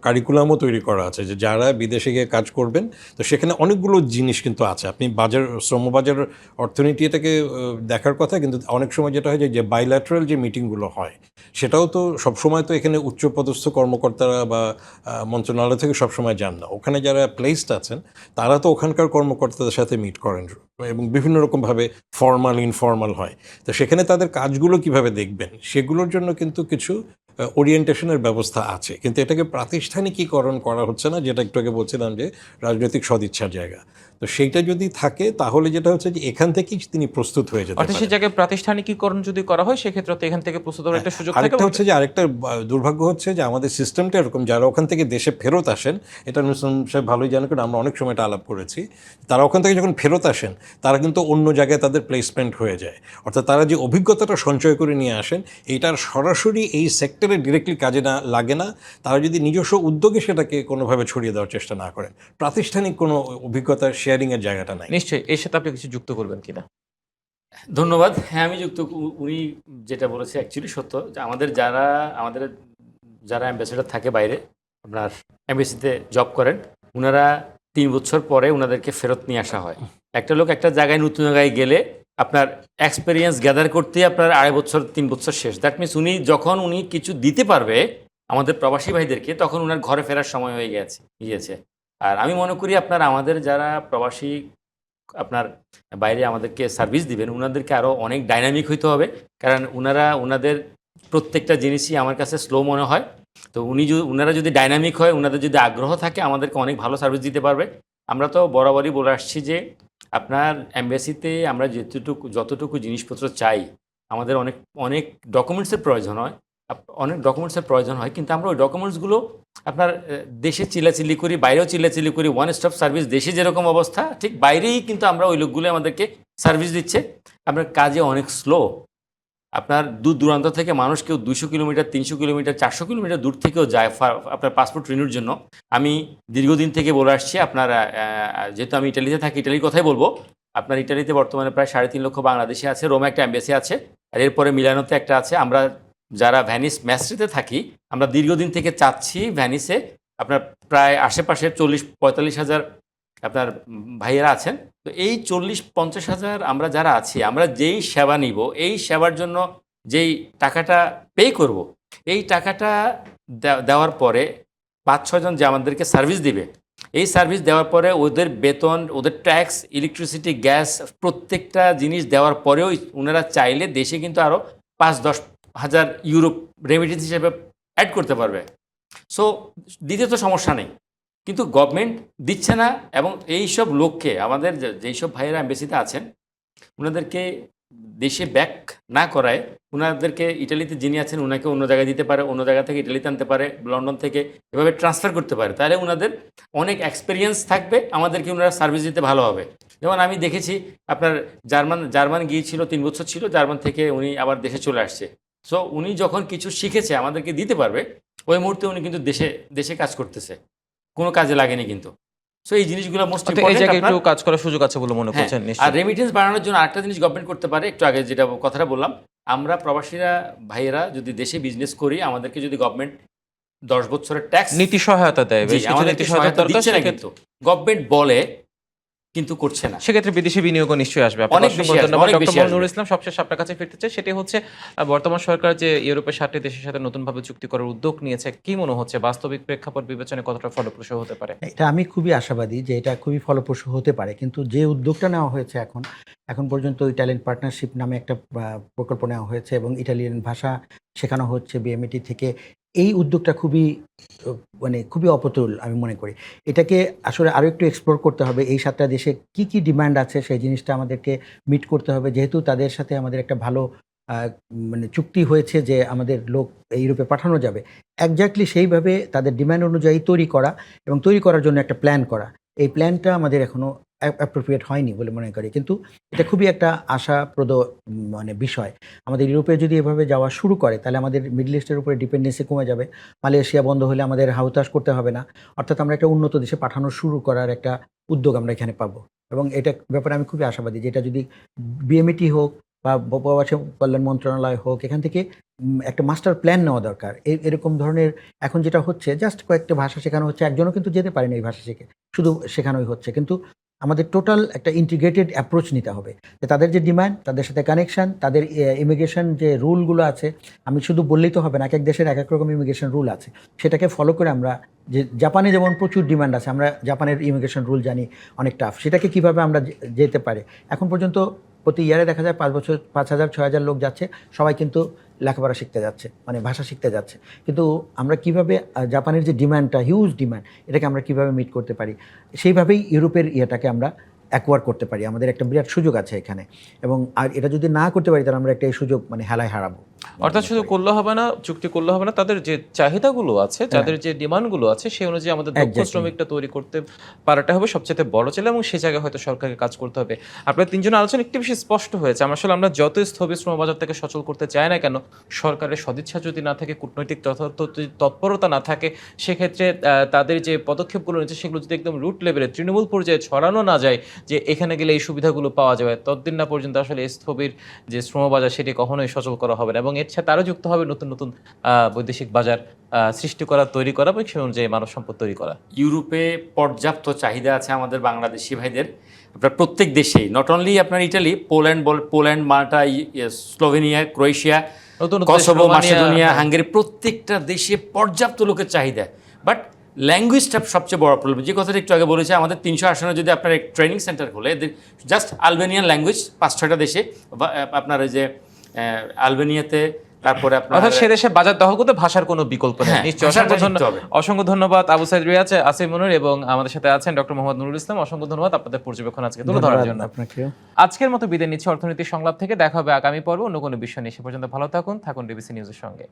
কারিকুলামও তৈরি করা আছে যে যারা বিদেশে গিয়ে কাজ করবেন, তো সেখানে অনেকগুলো জিনিস কিন্তু আছে। আপনি শ্রমবাজার অর্থনীতি এটাকে দেখার কথা, কিন্তু অনেক সময় যেটা হয় যে বাইল্যাটারাল যে মিটিংগুলো হয় সেটাও তো সবসময় তো এখানে উচ্চপদস্থ কর্মকর্তারা বা মন্ত্রণালয় থেকে সবসময় যান না। ওখানে যারা প্লেসড আছেন তারা তো ওখানকার কর্মকর্তাদের সাথে মিট করেন এবং বিভিন্ন রকমভাবে ফর্মাল ইনফর্মাল হয়। তো সেখানে তাদের কাজগুলো কিভাবে দেখবেন সেগুলোর জন্য কিন্তু কিছু ওরিয়েন্টেশনের ব্যবস্থা আছে, কিন্তু এটাকে প্রাতিষ্ঠানিকীকরণ করা হচ্ছে না, যেটা একটু আগে বলছিলাম যে রাজনৈতিক সদিচ্ছার জায়গা। তো সেইটা যদি থাকে তাহলে যেটা হচ্ছে যে এখান থেকেই তিনি প্রস্তুত হয়ে যেতে অর্থাৎ পারেন। সেই জায়গায় প্রাতিষ্ঠানিকীকরণ যদি করা হয় সেক্ষেত্রে তো এখান থেকে প্রস্তুত হওয়ার একটা সুযোগ থাকে। আরেকটা হচ্ছে যে আরেকটা দুর্ভাগ্য হচ্ছে যে আমাদের সিস্টেমটা এরকম, যারা ওখান থেকে দেশে ফেরত আসেন, এটা নুসরাত সাহেব ভালোই জানেন কারণ আমরা অনেক সময় এটা আলাপ করেছি, তারা ওখান থেকে যখন ফেরত আসেন তারা কিন্তু অন্য জায়গায় তাদের প্লেসমেন্ট হয়ে যায়। অর্থাৎ তারা যে অভিজ্ঞতাটা সঞ্চয় করে নিয়ে আসেন এইটার সরাসরি এই সেক্টরে ডিরেক্টলি কাজে না লাগে না, তারা যদি নিজস্ব উদ্যোগে সেটাকে কোনোভাবে ছড়িয়ে দেওয়ার চেষ্টা না করেন। প্রাতিষ্ঠানিক কোনো অভিজ্ঞতা শেয়ারিংয়ের জায়গাটা নাই। নিশ্চয়ই এর সাথে আপনি কিছু যুক্ত করবেন কিনা? ধন্যবাদ। হ্যাঁ, আমি যুক্ত। উনি যেটা বলেছে অ্যাকচুয়ালি সত্য, যে আমাদের যারা অ্যাম্বাসেডার থাকে বাইরে, আপনার এমবেসিতে জব করেন, ওনারা 3 বছর পরে ওনাদেরকে ফেরত নিয়ে আসা হয়। একটা লোক একটা জায়গায় নতুন জায়গায় গেলে আপনার এক্সপিরিয়েন্স গ্যাদার করতে আপনার 2.5 বছর 3 বছর শেষ। দ্যাট মিনস যখন উনি কিছু দিতে পারবে আমাদের প্রবাসী ভাইদেরকে, তখন ওনার ঘরে ফেরার সময় হয়ে গিয়েছে। আর আমি মনে করি আমাদের যারা প্রবাসী আপনার বাইরে আমাদেরকে সার্ভিস দিবেন, ওনাদেরকে আরও অনেক ডাইনামিক হইতে হবে। কারণ ওনাদের প্রত্যেকটা জিনিসই আমার কাছে স্লো মনে হয়। তো ওনারা যদি ডাইনামিক হয়, ওনাদের যদি আগ্রহ থাকে, আমাদেরকে অনেক ভালো সার্ভিস দিতে পারবে। আমরা তো বরাবরই বলে আসছি যে আপনার এমবেসিতে আমরা যতটুকু জিনিসপত্র চাই, আমাদের অনেক ডকুমেন্টসের প্রয়োজন হয়। কিন্তু আমরা ওই ডকুমেন্টসগুলো আপনার দেশে চিল্লাচিল্লি করি, বাইরেও চিল্লাচিল্লি করি। ওয়ান স্টপ সার্ভিস দেশে যেরকম অবস্থা, ঠিক বাইরেই কিন্তু আমরা ওই লোকগুলো আমাদেরকে সার্ভিস দিচ্ছে। আপনার কাজে অনেক স্লো। আপনার দূর দূরান্ত থেকে মানুষ কেউ 200 কিলোমিটার, 300 কিলোমিটার, 400 কিলোমিটার দূর থেকেও যায় আপনার পাসপোর্ট রিনিউর জন্য। আমি দীর্ঘদিন থেকে বলে আসছি, আপনার যেহেতু আমি ইটালিতে থাকি, ইটালির কথাই বলবো। আপনার ইটালিতে বর্তমানে প্রায় 3.5 লক্ষ বাংলাদেশি আছে। রোমে একটা এমবেসি আছে, আর এরপরে মিলানোতে একটা আছে। আমরা যারা ভ্যানিস ম্যাস্ট্রিতে থাকি, আমরা দীর্ঘদিন থেকে চাচ্ছি ভ্যানিসে আপনার প্রায় আশেপাশে 40-45 হাজার আপনার ভাইয়েরা আছেন। তো এই 40-50 হাজার আমরা যারা আছি, আমরা যেই সেবা নিব, এই সেবার জন্য যেই টাকাটা পে করব, এই টাকাটা দেওয়ার পরে 5-6 জন যে আমাদেরকে সার্ভিস দিবে, এই সার্ভিস দেওয়ার পরে ওদের বেতন, ওদের ট্যাক্স, ইলেকট্রিসিটি, গ্যাস, প্রত্যেকটা জিনিস দেওয়ার পরেও ওনারা চাইলে দেশে কিন্তু আরও 5-10 হাজার ইউরো রেমিটেন্স হিসেবে অ্যাড করতে পারবে। সো দিতে তো সমস্যা নেই, কিন্তু গভর্নমেন্ট দিচ্ছে না। এবং এই সব লোককে, আমাদের যেই সব ভাইয়েরা এমবেসিতে আছেন, ওনাদেরকে দেশে ব্যাক না করায় ওনাদেরকে ইটালিতে যিনি আছেন ওনাকে অন্য জায়গায় দিতে পারে, অন্য জায়গা থেকে ইটালিতে আনতে পারে, লন্ডন থেকে এভাবে ট্রান্সফার করতে পারে। তাহলে ওনাদের অনেক এক্সপিরিয়েন্স থাকবে, আমাদেরকে ওনারা সার্ভিস দিতে ভালো হবে। যেমন আমি দেখেছি আপনার জার্মান গিয়েছিল, 3 বছর ছিল, জার্মান থেকে উনি আবার দেশে চলে আসছে। সো উনি যখন কিছু শিখেছে আমাদেরকে দিতে পারবে, ওই মুহূর্তে উনি কিন্তু দেশে কাজ করতেছে, কোনো কাজে লাগেনি কিন্তু। সো এই জিনিসগুলো মোস্ট এই জায়গায় একটু কাজ করার সুযোগ আছে বলে মনে করছেন? আর নিশ্চয়ই। রেমিটেন্স বাড়ানোর জন্য আরেকটা জিনিস গভর্নমেন্ট করতে পারে। একটু আগে যেটা কথাটা বললাম, আমরা প্রবাসীরা ভাইয়েরা যদি দেশে বিজনেস করি, আমাদেরকে যদি গভর্নমেন্ট 10 বছরের ট্যাক্স নীতি সহায়তা দেয়, বেশ কিছু নীতি আমাদেরকে সহায়তা সহায়তা দরকার, দিচ্ছে না, সেক্ষেত্রে কিন্তু গভর্নমেন্ট বলে কিন্তু করছে না। সেক্ষেত্রে বিদেশি বিনিয়োগও নিশ্চয়ই আসবে। অনেক বেশি আসবে, অনেক বেশি ডক্টর নুরুল আসবে। ইসলাম, সবশেষ আপনার কাছে ফিরতে চাই, সেটি হচ্ছে বর্তমান সরকার যে ইউরোপের 7টি দেশের সাথে নতুনভাবে চুক্তি করার উদ্যোগ নিয়েছে, কি মনে হচ্ছে বাস্তবিক প্রেক্ষাপট বিবেচনায় কতটা ফলপ্রসূ হতে পারে? এটা আমি খুবই আশাবাদী যে এটা খুবই ফলপ্রসূ হতে পারে, কিন্তু যে উদ্যোগটা নেওয়া হয়েছে এখন পর্যন্ত ইটালিয়ান পার্টনারশিপ নামে একটা প্রকল্প নেওয়া হয়েছে এবং ইটালিয়ান ভাষা শেখানো হচ্ছে বিএমইটি থেকে। এই উদ্যোগটা খুবই অপতুল আমি মনে করি। এটাকে আসলে আরও একটু এক্সপ্লোর করতে হবে। এই 7টা দেশে কি কি ডিমান্ড আছে সেই জিনিসটা আমাদেরকে মিট করতে হবে, যেহেতু তাদের সাথে আমাদের একটা ভালো চুক্তি হয়েছে যে আমাদের লোক ইউরোপে পাঠানো যাবে। একজাক্টলি সেইভাবে তাদের ডিমান্ড অনুযায়ী তৈরি করা এবং তৈরি করার জন্য একটা প্ল্যান করা, এই প্ল্যানটা আমাদের এখনও অ্যাপ্রোপ্রিয়েট হয়নি বলে মনে করি। কিন্তু এটা খুবই একটা আশাপ্রদ বিষয়। আমাদের ইউরোপে যদি এভাবে যাওয়া শুরু করে তাহলে আমাদের মিডল ইস্টের উপরে ডিপেন্ডেন্সি কমে যাবে। মালয়েশিয়া বন্ধ হলে আমাদের হাহুতাশ করতে হবে না। অর্থাৎ আমরা একটা উন্নত দেশে পাঠানো শুরু করার একটা উদ্যোগ আমরা এখানে পাবো, এবং এটা ব্যাপারে আমি খুবই আশাবাদী যে এটা যদি বিএমইটি হোক বা প্রবাসী কল্যাণ মন্ত্রণালয় হোক, এখান থেকে একটা মাস্টার প্ল্যান নেওয়া দরকার। এরকম ধরনের এখন যেটা হচ্ছে জাস্ট কয়েকটা ভাষা শেখানো হচ্ছে, একজনও কিন্তু যেতে পারে না এই ভাষা শিখে, শুধু শেখানোই হচ্ছে। কিন্তু আমাদের টোটাল একটা ইন্টিগ্রেটেড অ্যাপ্রোচ নিতে হবে, যে তাদের যে ডিমান্ড, তাদের সাথে কানেকশন, তাদের ইমিগ্রেশন যে রুলগুলো আছে, আমি শুধু বললেই তো হবে না, এক এক দেশের এক এক রকম ইমিগ্রেশন রুল আছে, সেটাকে ফলো করে আমরা, যে জাপানে যেমন প্রচুর ডিমান্ড আছে, আমরা জাপানের ইমিগ্রেশন রুল জানি অনেক টাফ, সেটাকে কিভাবে আমরা যেতে পারি। এখন পর্যন্ত প্রতি ইয়ারে দেখা যায় 5 বছর 5,000 6,000 লোক যাচ্ছে, সবাই কিন্তু লেখাপড়া শিখতে যাচ্ছে, মানে ভাষা শিখতে যাচ্ছে। কিন্তু আমরা কিভাবে জাপানের যে ডিমান্ডটা, হিউজ ডিমান্ড, এটাকে আমরা কিভাবে মিট করতে পারি, সেইভাবেই ইউরোপের ইয়েটাকে আমরা অ্যাকোয়ার করতে পারি। আমাদের একটা বিরাট সুযোগ আছে এখানে, এবং আর এটা যদি না করতে পারি তাহলে আমরা একটা এই সুযোগ মানে হেলায় হারাবো। অর্থাৎ শুধু করলে হবে না, চুক্তি করলে হবে না, তাদের যে চাহিদাগুলো আছে, তাদের যে ডিমান্ডগুলো আছে, সেই অনুযায়ী আমাদের দক্ষ শ্রমিকটা তৈরি করতে পারাটা হবে সবচেয়ে বড় চ্যালেঞ্জ, এবং সেই জায়গায় হয়তো সরকারকে কাজ করতে হবে। আপনার তিনজনের আলোচনা একটি বেশি স্পষ্ট হয়েছে। আসলে আমরা যত স্থবির শ্রম বাজার থেকে সচল করতে চাই না কেন, সরকারের সদিচ্ছা যদি না থাকে, কূটনৈতিক তৎপরতা না থাকে, সেক্ষেত্রে তাদের যে পদক্ষেপগুলো নিচ্ছে সেগুলো যদি একদম রুট লেভেলে, তৃণমূল পর্যায়ে ছড়ানো না যায়, যে এখানে গেলে এই সুবিধাগুলো পাওয়া যাবে, ততদিন না পর্যন্ত আসলে স্থবির যে শ্রমবাজার সেটি কখনোই সচল করা হবে না। এবং এর সাথে আরও যুক্ত হবে নতুন নতুন বৈদেশিক বাজার সৃষ্টি করা, তৈরি করা, এবং সে অনুযায়ী মানব সম্পদ তৈরি করা। ইউরোপে পর্যাপ্ত চাহিদা আছে আমাদের বাংলাদেশি ভাইদের। আপনার প্রত্যেক দেশেই, নট অনলি আপনার ইটালি, পোল্যান্ড, মাল্টা, স্লোভেনিয়া, ক্রোয়েশিয়া, কসোভো, মাসেডোনিয়া, হাঙ্গেরি, প্রত্যেকটা দেশে পর্যাপ্ত লোকের চাহিদা। বাট ল্যাঙ্গুয়েজটা সবচেয়ে বড় প্রবলেম। যে কথাটা একটু আগে বলেছে, আমাদের 300 আসনে যদি আপনার এক ট্রেনিং সেন্টার খোলে, জাস্ট আলবেনিয়ান ল্যাঙ্গুয়েজ 5-6টা দেশে, আপনার ওই যে আলবেনিয়াতে, তারপরে আপনার অর্থাৎ সে দেশে বাজার দখল করতে ভাষার কোনো বিকল্প নেই। নিশ্চয়ই। অসংখ্য ধন্যবাদ আবু সাইদ রিয়াজ, আসিফ মনির, এবং আমাদের সাথে আছেন ডক্টর মোহাম্মদ নুরুল ইসলাম। অসংখ্য ধন্যবাদ আপনাদের পর্যবেক্ষণ আজকে তুলে ধরার জন্য। আজকের মতো বিদায় নিচ্ছি অর্থনীতি সংলাপ থেকে। দেখা হবে আগামী পর্বে অন্য কোনো বিষয় নিয়ে। সে পর্যন্ত ভালো থাকুন ডিবিসি নিউজের সঙ্গে।